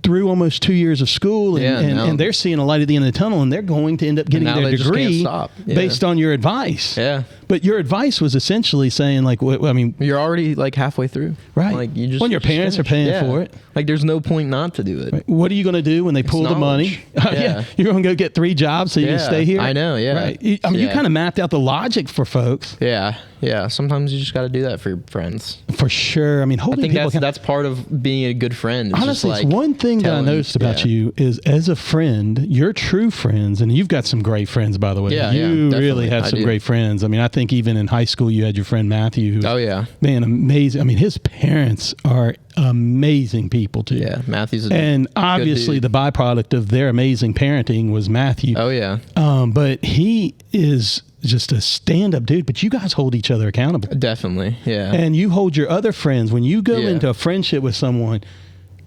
D: through almost 2 years of school and,
C: Yeah, no.
D: and they're seeing a light at the end of the tunnel and they're going to end up getting
C: now
D: their
C: they just can't
D: degree
C: stop. Yeah.
D: based on your advice.
C: Yeah.
D: But your advice was essentially saying like, I mean,
C: You're already like halfway through.
D: Right.
C: Like you just
D: When your
C: just
D: parents are
C: finished.
D: paying for it.
C: Like there's no point not to do it.
D: what are you going to do when they pull the money?
C: knowledge.
D: Yeah.
C: Yeah.
D: You're going to go get 3 jobs so you can
C: Yeah,
D: stay here?
C: I know, yeah.
D: Right. You
C: Yeah.
D: kind of mapped out the logic for folks.
C: Yeah. Yeah. Sometimes you just got to do that for your friends.
D: For sure. I mean,
C: I
D: holding
C: think
D: people
C: that's part of being a good friend. It's
D: Honestly,
C: just
D: it's
C: like
D: one thing that I
C: telling-
D: noticed about
C: yeah.
D: you is as a friend, you're true friends, and you've got some great friends, by the way.
C: Yeah,
D: you
C: yeah,
D: really
C: definitely.
D: have
C: I
D: some
C: do.
D: great friends. I mean, I think even in high school, you had your friend Matthew, who's,
C: Oh yeah.
D: man, amazing. I mean, his parents are amazing people, too.
C: Yeah. Matthew's a
D: And
C: good
D: obviously,
C: dude.
D: the byproduct of their amazing parenting was Matthew.
C: Oh yeah.
D: But he is just a stand-up dude, but you guys hold each other accountable.
C: Definitely. Yeah.
D: And you hold your other friends. When you go
C: Yeah.
D: into a friendship with someone,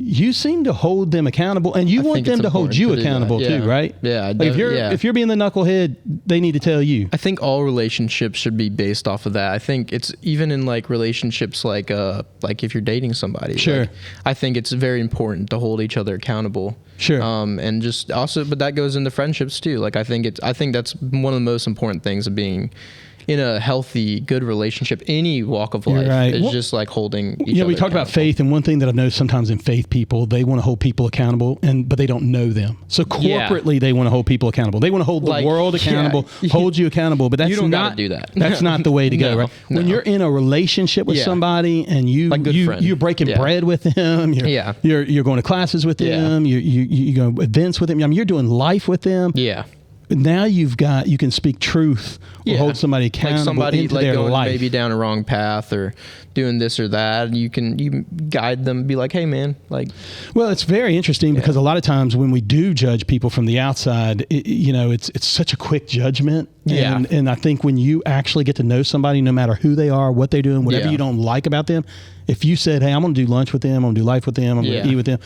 D: you seem to hold them accountable, and you
C: I
D: want
C: think
D: them
C: it's
D: to hold
C: important
D: you
C: to do that.
D: accountable too,
C: Yeah.
D: right?
C: Yeah,
D: Like if you're being the knucklehead, they need to tell you.
C: I think all relationships should be based off of that. I think it's even in like relationships like if you're dating somebody.
D: Sure.
C: Like, I think it's very important to hold each other accountable.
D: Sure.
C: And just also, but that goes into friendships too. Like I think that's one of the most important things of being in a healthy, good relationship, any walk of life.
D: right.
C: It's
D: Well,
C: just like holding each
D: You know,
C: other
D: we talked about
C: accountable.
D: faith, and one thing that I've noticed sometimes in faith people, they want to hold people accountable, but they don't know them. So
C: Yeah.
D: corporately, they want to hold people accountable. They want to hold the
C: Like,
D: world
C: yeah.
D: accountable, hold you accountable, but that's
C: You don't gotta
D: not
C: do that.
D: That's not the way to go,
C: No,
D: right? When
C: no.
D: you're in a relationship with
C: Yeah.
D: somebody and
C: Like good friend.
D: you're breaking
C: Yeah.
D: bread with them,
C: Yeah.
D: you're going to classes with
C: Yeah.
D: them, you go to events with them. I mean, you're doing life with them.
C: Yeah.
D: Now you can speak truth or hold somebody accountable
C: like somebody
D: into
C: like
D: their
C: going
D: life.
C: maybe down a wrong path or doing this or that. You guide them, be like, hey man, like
D: Well, it's very interesting because a lot of times when we do judge people from the outside, it's such a quick judgment.
C: Yeah.
D: And I think when you actually get to know somebody, no matter who they are, what they're doing, whatever
C: Yeah.
D: you don't like about them, if you said, hey, I'm going to do lunch with them, I'm going to do life with them, I'm going
C: Yeah.
D: to eat with them,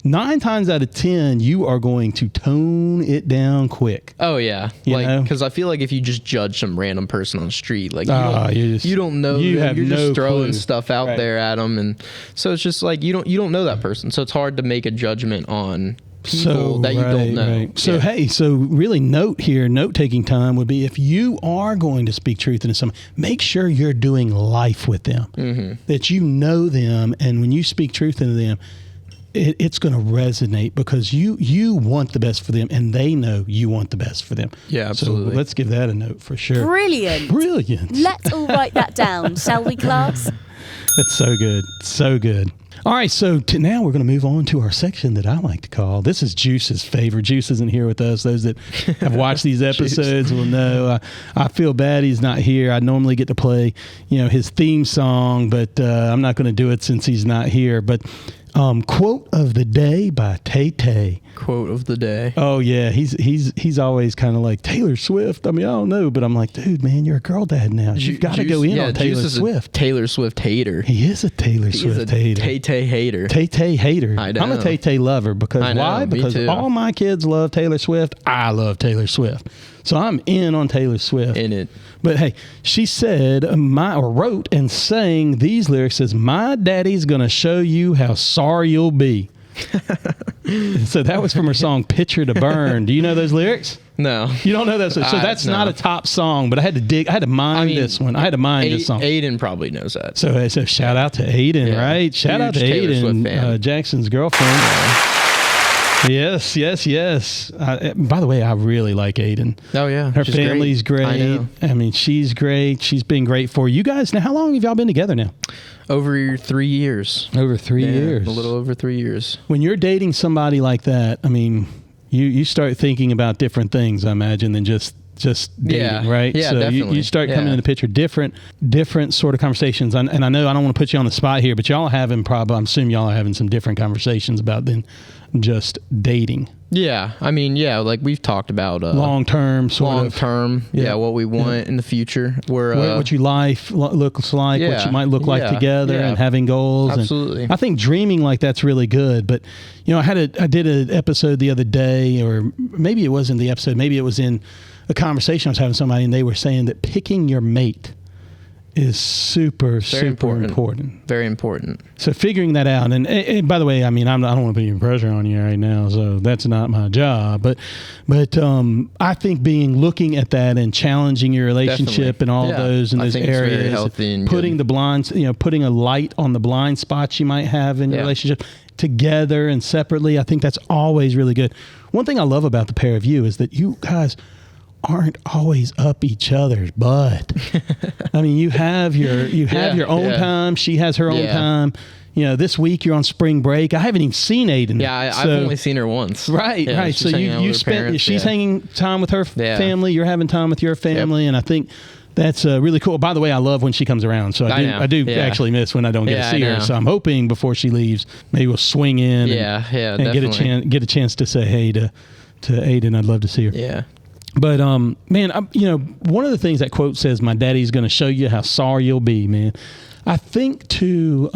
D: 9 times out of 10, you are going to tone it down quick.
C: Oh yeah,
D: You know?
C: because I feel like if you just judge some random person on the street, like
D: you
C: don't know
D: you
C: them,
D: have
C: you're
D: no
C: just throwing
D: clue.
C: stuff out
D: Right.
C: there at them, and so it's just like you don't know that person, so it's hard to make a judgment on people that you don't know.
D: Right. So
C: Yeah.
D: hey, so really note taking time would be if you are going to speak truth into someone, make sure you're doing life with them, that you know them, and when you speak truth into them, it's going to resonate because you want the best for them, and they know you want the best for them.
C: Yeah, absolutely.
D: So let's give that a note for sure.
F: Brilliant.
D: Brilliant.
F: Let's all write that down, shall we, class?
D: That's so good. So good. All right, so now we're going to move on to our section that I like to call, this is Juice's favorite. Juice isn't here with us. Those that have watched these episodes will know. I feel bad he's not here. I normally get to play, his theme song, but I'm not going to do it since he's not here. But quote of the day by Tay Tay.
C: Quote of the day.
D: Oh yeah, he's always kind of like Taylor Swift. I mean, I don't know, but I'm like, dude, man, you're a girl dad now. You've got to go in on Taylor
C: Juice is
D: Swift.
C: a Taylor Swift hater.
D: He is a Taylor
C: He's
D: Swift
C: a
D: hater.
C: Tay-Tay hater.
D: Tay-Tay hater.
C: I
D: I'm a
C: know.
D: Tay-Tay lover because
C: I know,
D: why?
C: me
D: Because
C: too.
D: all my kids love Taylor Swift. I love Taylor Swift. So I'm in on Taylor Swift.
C: In it.
D: But hey, she said, wrote and sang these lyrics says, "My daddy's going to show you how sorry you'll be." So that was from her song Picture to Burn. Do you know those lyrics?
C: No.
D: You don't know that. So that's
C: no.
D: not a top song, but I had to mine this one. I had to mine this song.
C: Aiden probably knows that.
D: So shout out to Aiden,
C: Yeah.
D: right? Shout out to
C: Huge Taylor Swift
D: Aiden,
C: fan.
D: Jackson's girlfriend. Yes. By the way, I really like Aiden.
C: Oh yeah,
D: Her
C: she's
D: family's great.
C: I know.
D: I mean, she's great. She's been great for you guys. Now, how long have y'all been together now?
C: Over 3 years.
D: Over 3
C: Yeah,
D: years.
C: A little over 3 years.
D: When you're dating somebody like that, I mean, you start thinking about different things, I imagine, than just dating,
C: Yeah.
D: right?
C: Yeah,
D: so
C: definitely.
D: you start coming
C: Yeah.
D: in the picture, different sort of conversations. And I know I don't want to put you on the spot here, but y'all are having I'm assuming y'all are having some different conversations about than just dating.
C: Yeah, I mean, like we've talked about
D: Long term,
C: long term. Yeah, what we want in the future. We're
D: what your life looks like, what
C: Yeah,
D: you might look like
C: yeah,
D: together,
C: yeah.
D: and having goals.
C: Absolutely.
D: And I think dreaming like that's really good. But I did an episode the other day, or maybe it wasn't the episode, maybe it was in a conversation I was having with somebody, and they were saying that picking your mate is super important.
C: Very important.
D: So figuring that out, and by the way, I mean I don't want to put any pressure on you right now, so that's not my job. But I think looking at that and challenging your relationship
C: Definitely.
D: and all
C: Yeah.
D: those in
C: I
D: those
C: think it's very
D: areas,
C: healthy and
D: putting
C: good.
D: the blinds, putting a light on the blind spots you might have in your
C: Yeah.
D: relationship together and separately. I think that's always really good. One thing I love about the pair of you is that you guys aren't always up each other's butt. I mean, you have your own
C: yeah.
D: time. She has her own
C: Yeah.
D: time. This week you're on spring break. I haven't even seen Aiden.
C: Yeah, I've
D: So-
C: only seen her once.
D: Right,
C: Yeah,
D: right.
C: she's
D: So
C: hanging out
D: you
C: with her
D: spent.
C: parents,
D: She's
C: yeah.
D: hanging time with her
C: Yeah.
D: family. You're having time with your family, and I think that's really cool. By the way, I love when she comes around. So
C: I know.
D: I do
C: Yeah.
D: actually miss when I don't get
C: Yeah,
D: to see
C: I
D: her.
C: know.
D: So I'm hoping before she leaves, maybe we'll swing in.
C: Yeah,
D: and
C: definitely.
D: get a chance to say hey to Aiden. I'd love to see her.
C: Yeah.
D: But man, one of the things that quote says, "My daddy's going to show you how sorry you'll be," man. I think the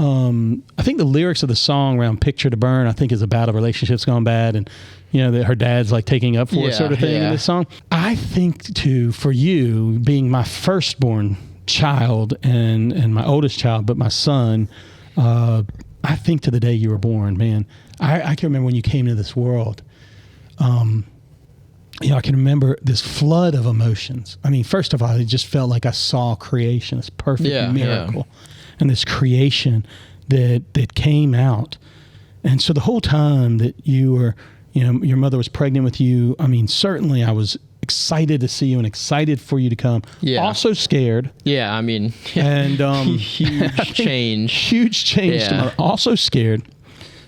D: lyrics of the song around "Picture to Burn" I think is about a relationship's gone bad, and that her dad's like taking up for it, sort of thing in
C: Yeah.
D: this song. I think too, for you being my firstborn child and my oldest child, but my son, I think to the day you were born, man. I can remember when you came into this world. I can remember this flood of emotions. I mean, first of all, it just felt like I saw creation, this perfect miracle, and this creation that came out. And so the whole time that you were, your mother was pregnant with you, I mean, certainly I was excited to see you and excited for you to come.
C: Yeah.
D: Also scared.
C: Yeah, I mean,
D: And
C: huge change.
D: Huge change.
C: Yeah.
D: To mother. Also scared,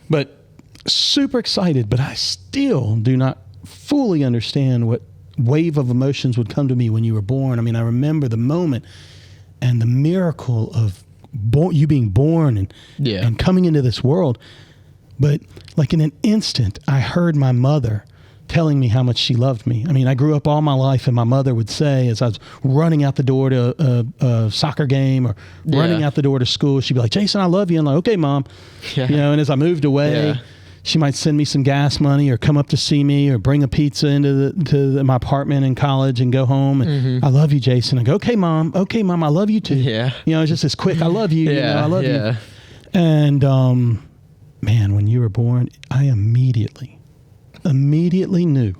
D: but super excited. But I still do not fully understand what wave of emotions would come to me when you were born. I mean, I remember the moment and the miracle of you being born and coming into this world. But like in an instant, I heard my mother telling me how much she loved me. I mean, I grew up all my life, and my mother would say, as I was running out the door to a soccer game or running out the door to school, she'd be like, "Jason, I love you." And I'm like, "Okay, Mom."
C: Yeah.
D: And as I moved away, she might send me some gas money or come up to see me or bring a pizza into my apartment in college and go home. And I love you, Jason. I go, okay, mom, I love you too.
C: Yeah.
D: You know, it's just as quick. I love you. You know, I love
C: yeah.
D: you. And, man, when you were born, I immediately knew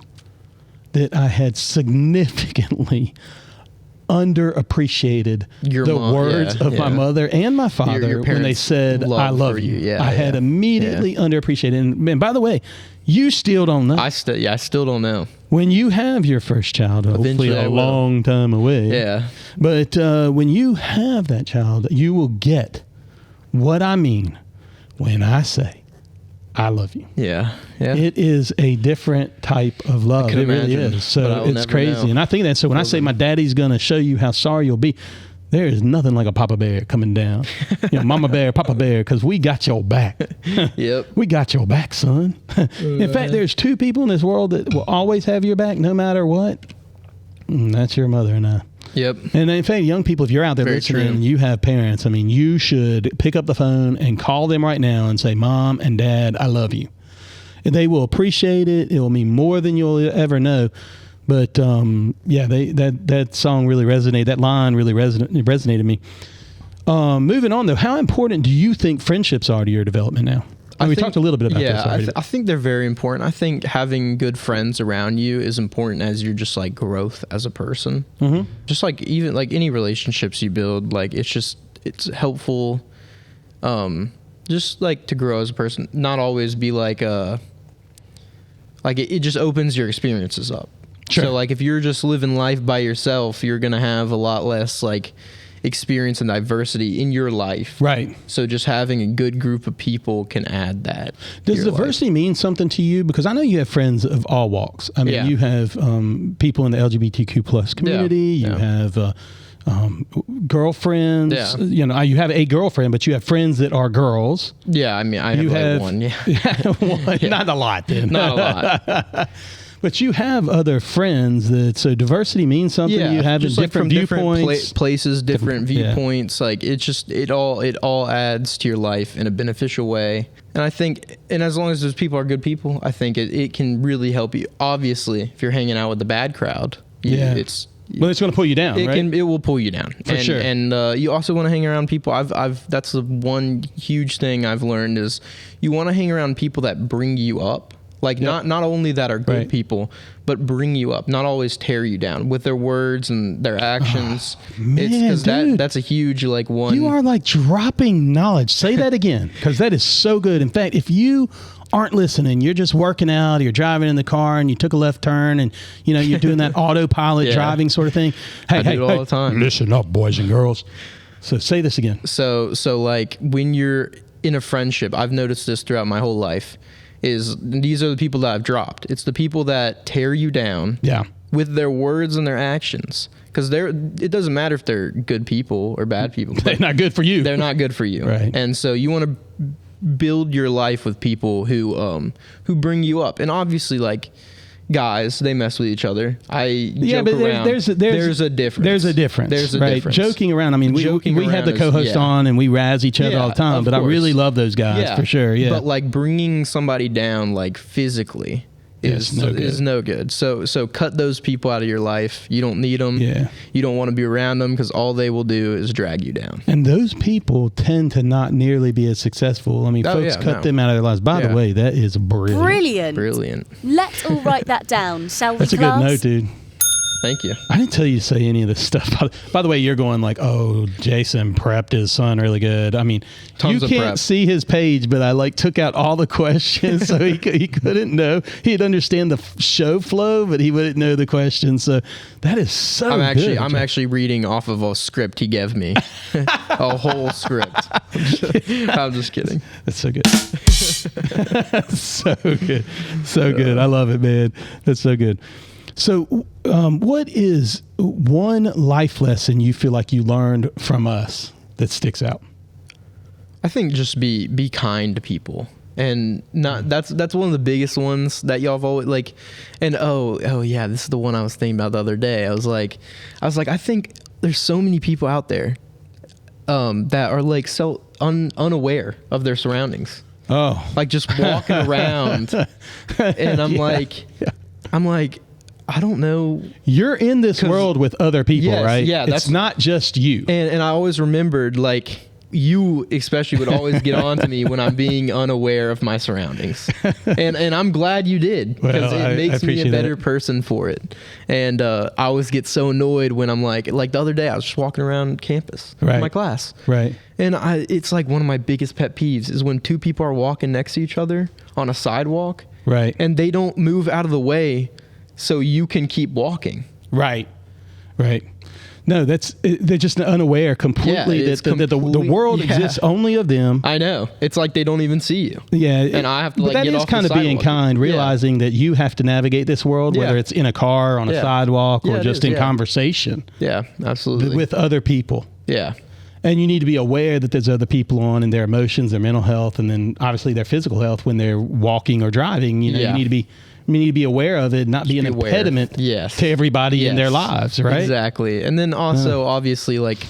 D: that I had significantly underappreciated
C: Your
D: the
C: mom,
D: words of my mother and my father
C: your
D: when they
C: parents'
D: said, I love
C: for
D: you.
C: Yeah,
D: I had immediately underappreciated. And by the way, you still don't know.
C: I still don't know.
D: When you have your first child, hopefully
C: Eventually I
D: a
C: will.
D: long time away.
C: Yeah.
D: But when you have that child, you will get what I mean when I say, I love you.
C: Yeah. Yeah.
D: It is a different type of love.
C: can
D: It really
C: imagine,
D: is.
C: but I
D: So
C: will
D: it's
C: never
D: crazy.
C: know.
D: And I think that, so when I say my daddy's going to show you how sorry you'll be, there is nothing like a Papa Bear coming down. You know, Mama Bear, Papa Bear, because we got your back.
C: Yep.
D: We got your back, son. In fact, there's two people in this world that will always have your back no matter what. That's your mother and I.
C: Yep.
D: And in fact, young people, if you're out there
C: Very
D: listening
C: true.
D: and you have parents, I mean, you should pick up the phone and call them right now and say, Mom and Dad, I love you. And they will appreciate it. It will mean more than you'll ever know. But yeah, that song really resonated. That line really resonated to me. Moving on, though, how important do you think friendships are to your development now? We talked a little bit about this already.
C: I think they're very important. I think having good friends around you is important as your just like growth as a person. Mm-hmm. Just like even like any relationships you build, like it's helpful. Just like to grow as a person, not always be like it just opens your experiences up.
D: Sure.
C: So like if you're just living life by yourself, you're gonna have a lot less like experience and diversity in your life.
D: Right.
C: So just having a good group of people can add that. to
D: Does
C: your
D: diversity mean something to you? Because I know you have friends of all walks. I mean,
C: Yeah.
D: you have people in the LGBTQ plus community.
C: Yeah.
D: You have girlfriends.
C: Yeah.
D: You know, you have a girlfriend, but you have friends that are girls.
C: Yeah, I mean, I have
D: You
C: like
D: have
C: one. Yeah,
D: One, not a lot, then.
C: not a lot.
D: But you have other friends that, so diversity means something.
C: Yeah,
D: You have
C: just
D: in
C: like from
D: different
C: different
D: viewpoints.
C: places, different
D: yeah.
C: viewpoints. Like it's just it all adds to your life in a beneficial way. And I think, and as long as those people are good people, I think it can really help you. Obviously, if you're hanging out with the bad crowd,
D: Yeah.
C: it's
D: Well, it's going to pull you down, right?
C: it will pull you down
D: For sure.
C: And you also want to hang around people. I've that's the one huge thing I've learned is you want to hang around people that bring you up. Like not only that are good
D: Right.
C: people, but bring you up, not always tear you down with their words and their actions. It's because
D: dude.
C: that's a huge like one.
D: You are like dropping knowledge. Say that again, because that is so good. In fact, if you aren't listening, you're just working out, you're driving in the car and you took a left turn and, you know, you're doing that autopilot
C: Yeah.
D: driving sort of thing.
C: I do it all the time.
D: Listen up, boys and girls. So say this again.
C: So like when you're in a friendship, I've noticed this throughout my whole life, is these are the people that I've dropped. It's the people that tear you down.
D: Yeah.
C: With their words and their actions, because it doesn't matter if they're good people or bad people.
D: They're not good for you.
C: They're not good for you.
D: Right.
C: And so you want to build your life with people who bring you up. And obviously, like guys, they mess with each other. Joke
D: but
C: around.
D: there's a difference. There's a difference.
C: There's a
D: right?
C: difference.
D: Joking around. I mean, we have the
C: around
D: co-host
C: is- yeah.
D: on and we razz each other
C: Yeah,
D: all the time,
C: of
D: but I really
C: course.
D: love those guys for sure. Yeah.
C: But like bringing somebody down like physically is no good. So cut those people out of your life. You don't need them.
D: Yeah.
C: You don't want to be around them because all they will do is drag you down.
D: And those people tend to not nearly be as successful. I mean, folks cut them out of their lives. By the
C: Yeah.
D: way, that is brilliant.
F: Brilliant.
C: Brilliant.
F: Let's all write that down, shall we,
D: That's a
F: class?
D: good note, dude.
C: Thank you.
D: I didn't tell you to say any of this stuff. By the way, you're going like, oh, Jason prepped his son really good. I mean,
C: Tons
D: you
C: of
D: can't
C: prep.
D: see his page, but I like took out all the questions so he couldn't know. He'd understand the show flow, but he wouldn't know the questions. So that is so
C: I'm
D: good.
C: actually reading off of a script he gave me. A whole script. I'm just kidding.
D: That's so good. So good. So good. I love it, man. That's so good. So what is one life lesson you feel like you learned from us that sticks out?
C: I think just be kind to people. And not that's one of the biggest ones that y'all have always like. And oh yeah, this is the one I was thinking about the other day. I was like I think there's so many people out there that are like so unaware of their surroundings.
D: Oh,
C: like just walking around, and I'm like, I don't know.
D: You're in this world with other people,
C: Yes,
D: right?
C: yeah,
D: it's not just you.
C: And I always remembered, like, you especially would always get on to me when I'm being unaware of my surroundings. And I'm glad you did, because
D: Well,
C: it makes me
D: appreciate
C: a better
D: that.
C: person for it. And I always get so annoyed when I'm like the other day I was just walking around campus in
D: Right.
C: my class.
D: Right.
C: And it's like one of my biggest pet peeves is when two people are walking next to each other on a sidewalk.
D: Right.
C: And they don't move out of the way so you can keep walking.
D: Right. Right. No, they're just unaware completely
C: it's
D: that the world
C: yeah.
D: exists only of them.
C: I know. It's like they don't even see you.
D: Yeah,
C: And I have to,
D: but
C: like,
D: that
C: get
D: is
C: off the
D: kind of being
C: sidewalk.
D: kind,
C: Yeah.
D: realizing that you have to navigate this world, whether
C: Yeah.
D: it's in a car, on a
C: Yeah.
D: sidewalk,
C: Yeah,
D: or
C: it
D: just
C: is,
D: in
C: yeah.
D: conversation
C: Yeah, absolutely.
D: with other people.
C: yeah.
D: And you need to be aware that there's other people on, and their emotions, their mental health, and then obviously their physical health when they're walking or driving. You know,
C: Yeah.
D: you need to be aware of it, not be an
C: be aware.
D: impediment
C: Yes.
D: to everybody in their
C: Yes.
D: lives, right?
C: Exactly. And then also, obviously, like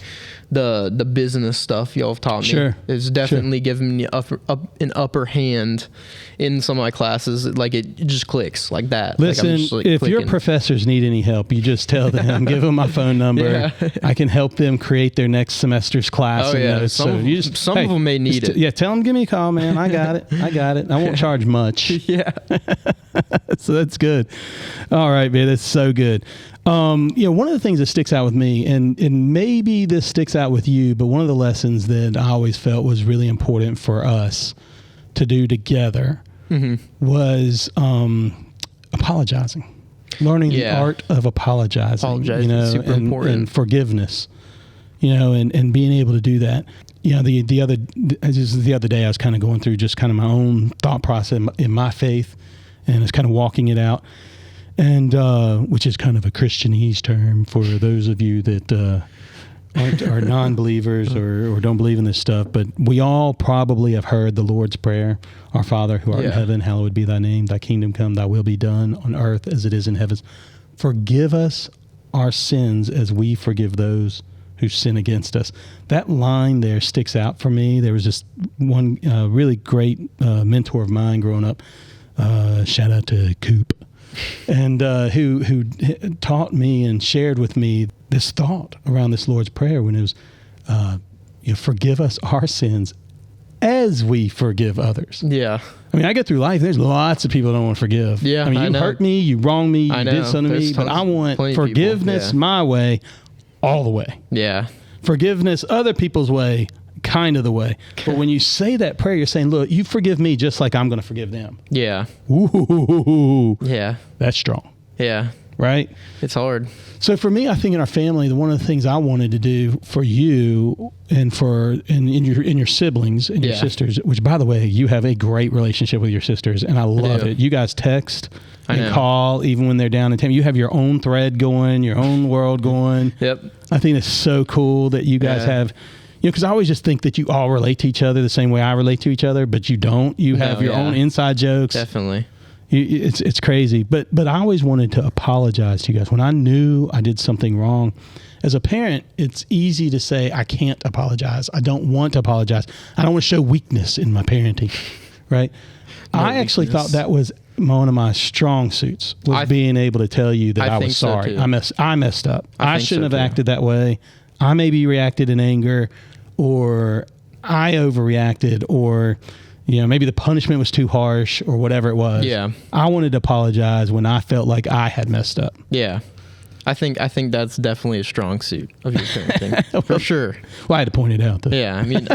C: the business stuff y'all have taught me
D: Sure.
C: is definitely giving me an upper hand in some of my classes. Like it just clicks like that.
D: Listen,
C: like I'm just, like,
D: if your
C: clicking.
D: professors need any help, you just tell them, give them my phone number.
C: Yeah.
D: I can help them create their next semester's class.
C: Oh,
D: and
C: yeah.
D: notes.
C: Some of-
D: you just,
C: some of them may need it.
D: Yeah, tell them, give me a call, man. I got it. I won't charge much.
C: yeah.
D: So that's good. All right, man. That's so good. One of the things that sticks out with me, and maybe this sticks out with you, but one of the lessons that I always felt was really important for us to do together was apologizing, learning the
C: Yeah.
D: art of apologizing.
C: Apologizing is super important.
D: and forgiveness. And being able to do that. The other day I was kind of going through just kind of my own thought process in my faith, and it's kind of walking it out, and which is kind of a Christianese term for those of you that are non-believers or don't believe in this stuff. But we all probably have heard the Lord's Prayer: Our Father who art in
C: Yeah.
D: heaven, hallowed be thy name. Thy kingdom come. Thy will be done on earth as it is in heaven. Forgive us our sins as we forgive those who sin against us. That line there sticks out for me. There was just one really great mentor of mine growing up. Shout out to Coop, and who taught me and shared with me this thought around this Lord's Prayer when it was, forgive us our sins as we forgive others.
C: Yeah.
D: I mean, I get through life. There's lots of people I don't want to forgive.
C: Yeah,
D: I mean,
C: I
D: you
C: know.
D: hurt me, you wronged me, you
C: I
D: did
C: know.
D: something to
C: There's
D: me, but
C: tons-
D: I want
C: plenty of people,
D: forgiveness
C: yeah.
D: my way, all the way.
C: Yeah.
D: Forgiveness other people's way, kind of the way. But when you say that prayer, you're saying, look, you forgive me just like I'm going to forgive them.
C: Yeah.
D: Ooh,
C: Yeah.
D: that's strong,
C: Yeah.
D: right?
C: It's hard.
D: So for me, I think in our family, one of the things I wanted to do for you and in your siblings and your
C: Yeah.
D: sisters, which by the way, you have a great relationship with your sisters, and I love
C: do.
D: it. You guys text
C: I
D: and
C: know.
D: call even when they're down in town. You have your own thread going, your own world going.
C: Yep.
D: I think it's so cool that you guys
C: Yeah.
D: have, because I always just think that you all relate to each other the same way I relate to each other, but you don't. You
C: No,
D: have your
C: yeah.
D: own inside jokes.
C: Definitely.
D: It's crazy, but I always wanted to apologize to you guys when I knew I did something wrong. As a parent, it's easy to say I can't apologize. I don't want to apologize. I don't want to show weakness in my parenting, right? I actually
C: weakness.
D: thought that was one of my strong suits, was being able to tell you that
C: I
D: I was
C: think so,
D: sorry.
C: too.
D: I messed up. I
C: think
D: shouldn't
C: so,
D: have
C: too.
D: acted that way. I maybe reacted in anger, or I overreacted, or maybe the punishment was too harsh or whatever it was.
C: Yeah.
D: I wanted to apologize when I felt like I had messed up.
C: Yeah. I think that's definitely a strong suit of your parenting. For sure.
D: Well, I had to point it out, though.
C: Yeah. I mean,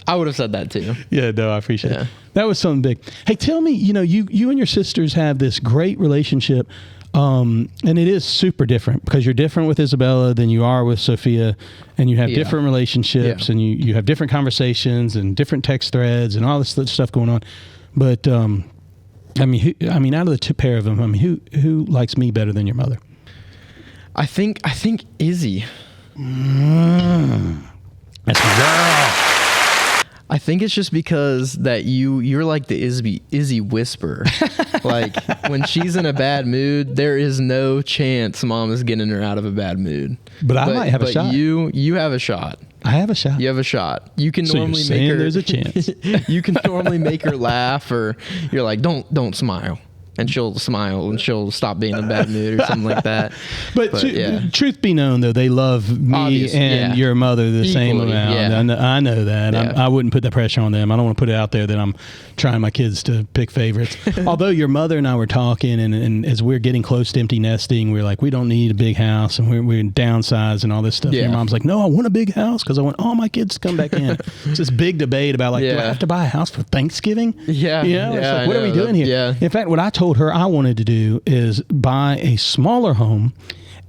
C: I would have said that too.
D: Yeah, no, I appreciate
C: Yeah.
D: it. That was something big. Hey, tell me, you and your sisters have this great relationship, and it is super different because you're different with Isabella than you are with Sophia, and you have
C: Yeah.
D: different relationships,
C: Yeah.
D: and you have different conversations and different text threads and all this stuff going on. But out of the two pair of them, who likes me better than your mother?
C: I think Izzy.
D: That's my girl.
C: I think it's just because that you're like the Izzy whisperer. Like when she's in a bad mood, there is no chance mom is getting her out of a bad mood.
D: But I might have a shot.
C: You have a shot.
D: I have a shot.
C: You have a shot. You can
D: So you're
C: normally
D: saying
C: make her.
D: there's a chance.
C: You can normally make her laugh, or you're like, don't smile, and she'll smile and she'll stop being in a bad mood or something like that.
D: But
C: yeah.
D: truth be known, though, they love me
C: Obvious,
D: and
C: yeah.
D: your mother the same
C: Equally,
D: amount.
C: yeah.
D: I know that.
C: Yeah.
D: I wouldn't put that pressure on them. I don't want to put it out there that I'm trying my kids to pick favorites. Although your mother and I were talking, and as we're getting close to empty nesting, we're like, we don't need a big house, and we're downsize and all this stuff.
C: Yeah.
D: Your mom's like, no, I want a big house because I want all my kids to come back in. It's this big debate about, like, do I
C: Yeah.
D: have to buy a house for Thanksgiving?
C: Yeah.
D: You know, it's
C: Yeah,
D: like,
C: I
D: what are we
C: know.
D: doing here?
C: Yeah.
D: In fact, what I told her I wanted to do is buy a smaller home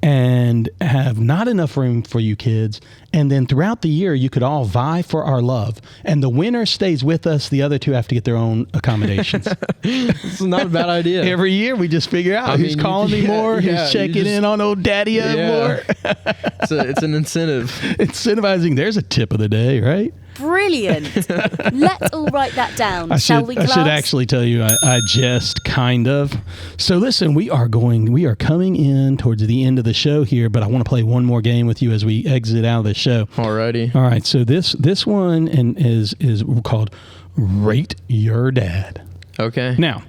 D: and have not enough room for you kids. And then throughout the year, you could all vie for our love. And the winner stays with us. The other two have to get their own accommodations.
C: It's not a bad idea.
D: Every year, we just figure out who's
C: mean,
D: calling me
C: yeah,
D: more,
C: yeah,
D: who's checking
C: you just-
D: in on old daddy more.
C: It's an incentive.
D: Incentivizing. There's a tip of the day, right?
F: Brilliant. Let's all write that down. Shall we,
D: I
F: class?
D: should actually tell you, I jest kind of. So listen, we are coming in towards the end of the show here, but I want to play one more game with you as we exit out of the show.
C: Alrighty.
D: All right. So this one is called Rate Your Dad.
C: Okay.
D: Now,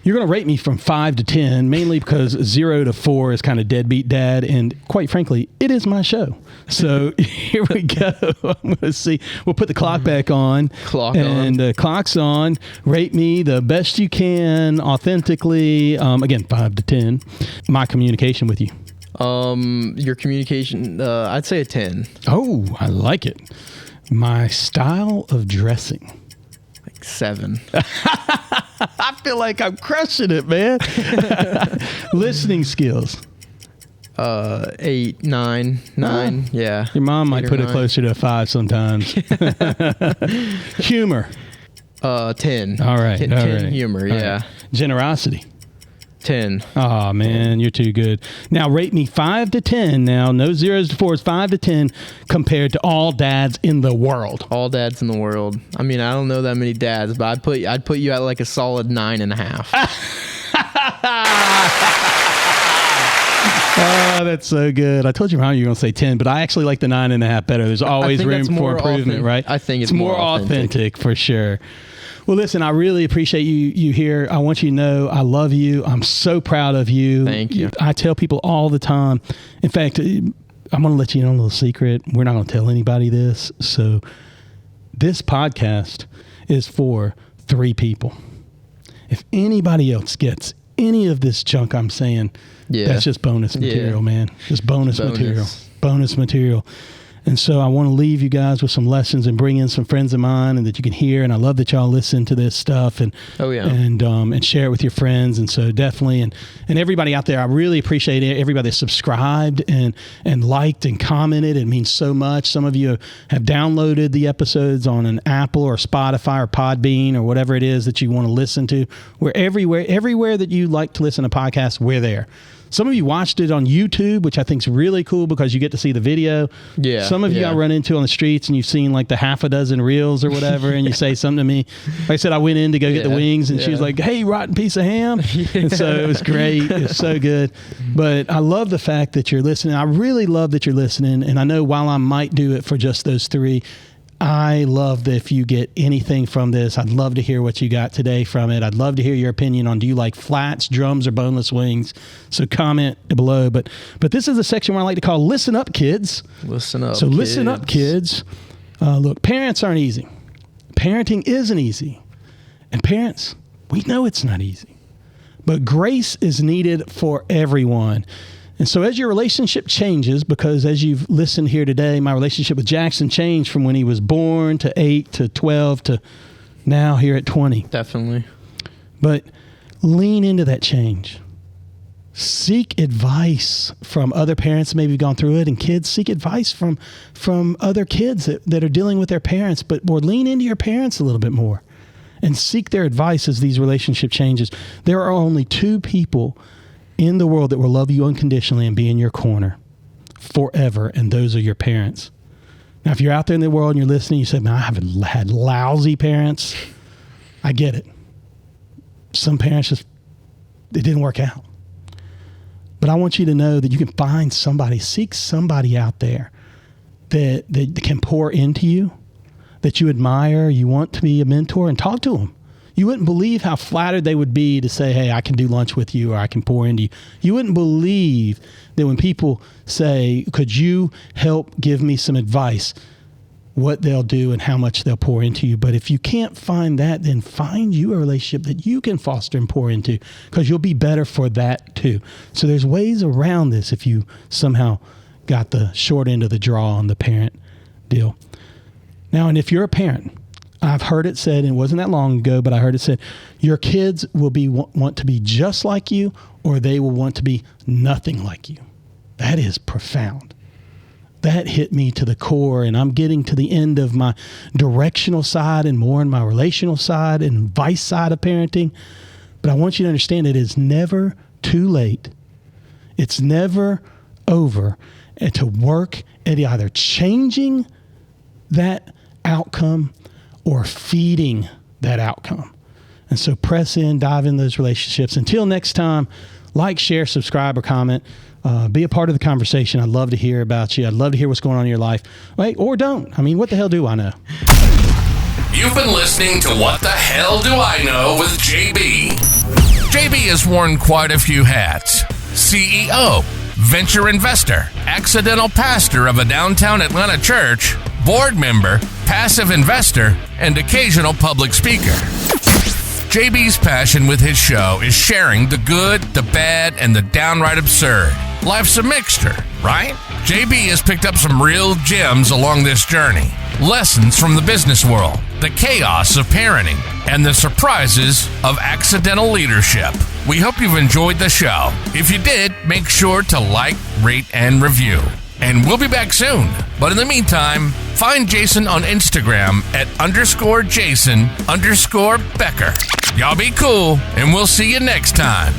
D: you're going to rate me from 5 to 10, mainly because 0 to 4 is kind of deadbeat dad. And quite frankly, it is my show. So here we go. I'm going to see. We'll put the clock back on. Clock's on. Rate me the best you can, authentically. Again, 5 to 10. My communication with you.
C: Your communication, I'd say a 10.
D: Oh, I like it. My style of dressing.
C: Like 7.
D: I feel like I'm crushing it, man. Listening skills.
C: 8, 9, 9. Yeah.
D: Your mom might
C: 8 or
D: put it
C: 9.
D: closer to 5 sometimes. Humor.
C: 10.
D: All right.
C: 10
D: all right.
C: humor,
D: All
C: yeah.
D: right. Generosity.
C: 10.
D: Oh, man, you're too good. Now, rate me 5 to 10. Now, no 0s to 4s, 5 to 10 compared to all dads in the world.
C: All dads in the world. I mean, I don't know that many dads, but I'd put you at like a solid 9.5.
D: Oh, that's so good. I told you, Ron, you were going to say 10, but I actually like the 9.5 better. There's always
C: think
D: room
C: that's
D: for
C: more
D: improvement,
C: authentic.
D: right?
C: I think it's
D: more
C: more
D: authentic for sure. Well, listen, I really appreciate you here. I want you to know I love you. I'm so proud of you.
C: Thank you.
D: I tell people all the time. In fact, I'm going to let you in on a little secret. We're not going to tell anybody this. So this podcast is for 3 people. If anybody else gets any of this junk I'm saying,
C: Yeah.
D: that's just bonus material,
C: Yeah.
D: man. Just bonus material. Bonus material. And so I want to leave you guys with some lessons and bring in some friends of mine and that you can hear. And I love that y'all listen to this stuff and
C: Oh, yeah.
D: and share it with your friends. And so definitely and everybody out there, I really appreciate it. Everybody that subscribed and liked and commented. It means so much. Some of you have downloaded the episodes on an Apple or Spotify or Podbean or whatever it is that you want to listen to. We're everywhere that you like to listen to podcasts, we're there. Some of you watched it on YouTube, which I think is really cool because you get to see the video.
C: Yeah,
D: Some of you
C: yeah.
D: I run into on the streets and you've seen like the half a dozen reels or whatever, and you say something to me. Like I said, I went in to go get the
C: Yeah,
D: wings, and she was
C: yeah.
D: like, "Hey, rotten piece of ham." And so it was great. It was so good. But I love the fact that you're listening. I really love that you're listening. And I know while I might do it for just those 3, I love that if you get anything from this, I'd love to hear what you got today from it. I'd love to hear your opinion on, do you like flats, drums, or boneless wings? So comment below. But this is a section where I like to call Listen Up, Kids.
C: Listen up.
D: So listen up, kids. Look, parents aren't easy. Parenting isn't easy. And parents, we know it's not easy. But grace is needed for everyone. And so as your relationship changes, because as you've listened here today, my relationship with Jackson changed from when he was born to 8 to 12 to now here at 20.
C: Definitely.
D: But lean into that change. Seek advice from other parents maybe who've gone through it, and kids seek advice from other kids that are dealing with their parents, or lean into your parents a little bit more and seek their advice as these relationship changes. There are only 2 people in the world that will love you unconditionally and be in your corner forever, and those are your parents. Now, if you're out there in the world and you're listening, you say, "Man, I have had lousy parents." I get it. Some parents it didn't work out. But I want you to know that you can find somebody, seek somebody out there that can pour into you, that you admire, you want to be a mentor, and talk to them. You wouldn't believe how flattered they would be to say, hey, I can do lunch with you or I can pour into you. You wouldn't believe that when people say, could you help give me some advice, what they'll do and how much they'll pour into you. But if you can't find that, then find you a relationship that you can foster and pour into, because you'll be better for that too. So there's ways around this if you somehow got the short end of the draw on the parent deal. Now, and if you're a parent, I've heard it said, and it wasn't that long ago, but I heard it said, your kids will want to be just like you, or they will want to be nothing like you. That is profound. That hit me to the core, and I'm getting to the end of my directional side and more in my relational side and vice side of parenting. But I want you to understand it is never too late. It's never over, and to work at either changing that outcome or feeding that outcome. And so press in, dive in those relationships. Until next time, like, share, subscribe, or comment. Be a part of the conversation. I'd love to hear about you. I'd love to hear what's going on in your life. Right? Or don't. I mean, what the hell do I know?
B: You've been listening to What the Hell Do I Know with JB. JB has worn quite a few hats. CEO, venture investor, accidental pastor of a downtown Atlanta church, board member, passive investor, and occasional public speaker. JB's passion with his show is sharing the good, the bad, and the downright absurd. Life's a mixture, right? JB has picked up some real gems along this journey. Lessons from the business world, the chaos of parenting, and the surprises of accidental leadership. We hope you've enjoyed the show. If you did, make sure to like, rate, and review. And we'll be back soon. But in the meantime, find Jason on Instagram at _Jason_Becker. Y'all be cool, and we'll see you next time.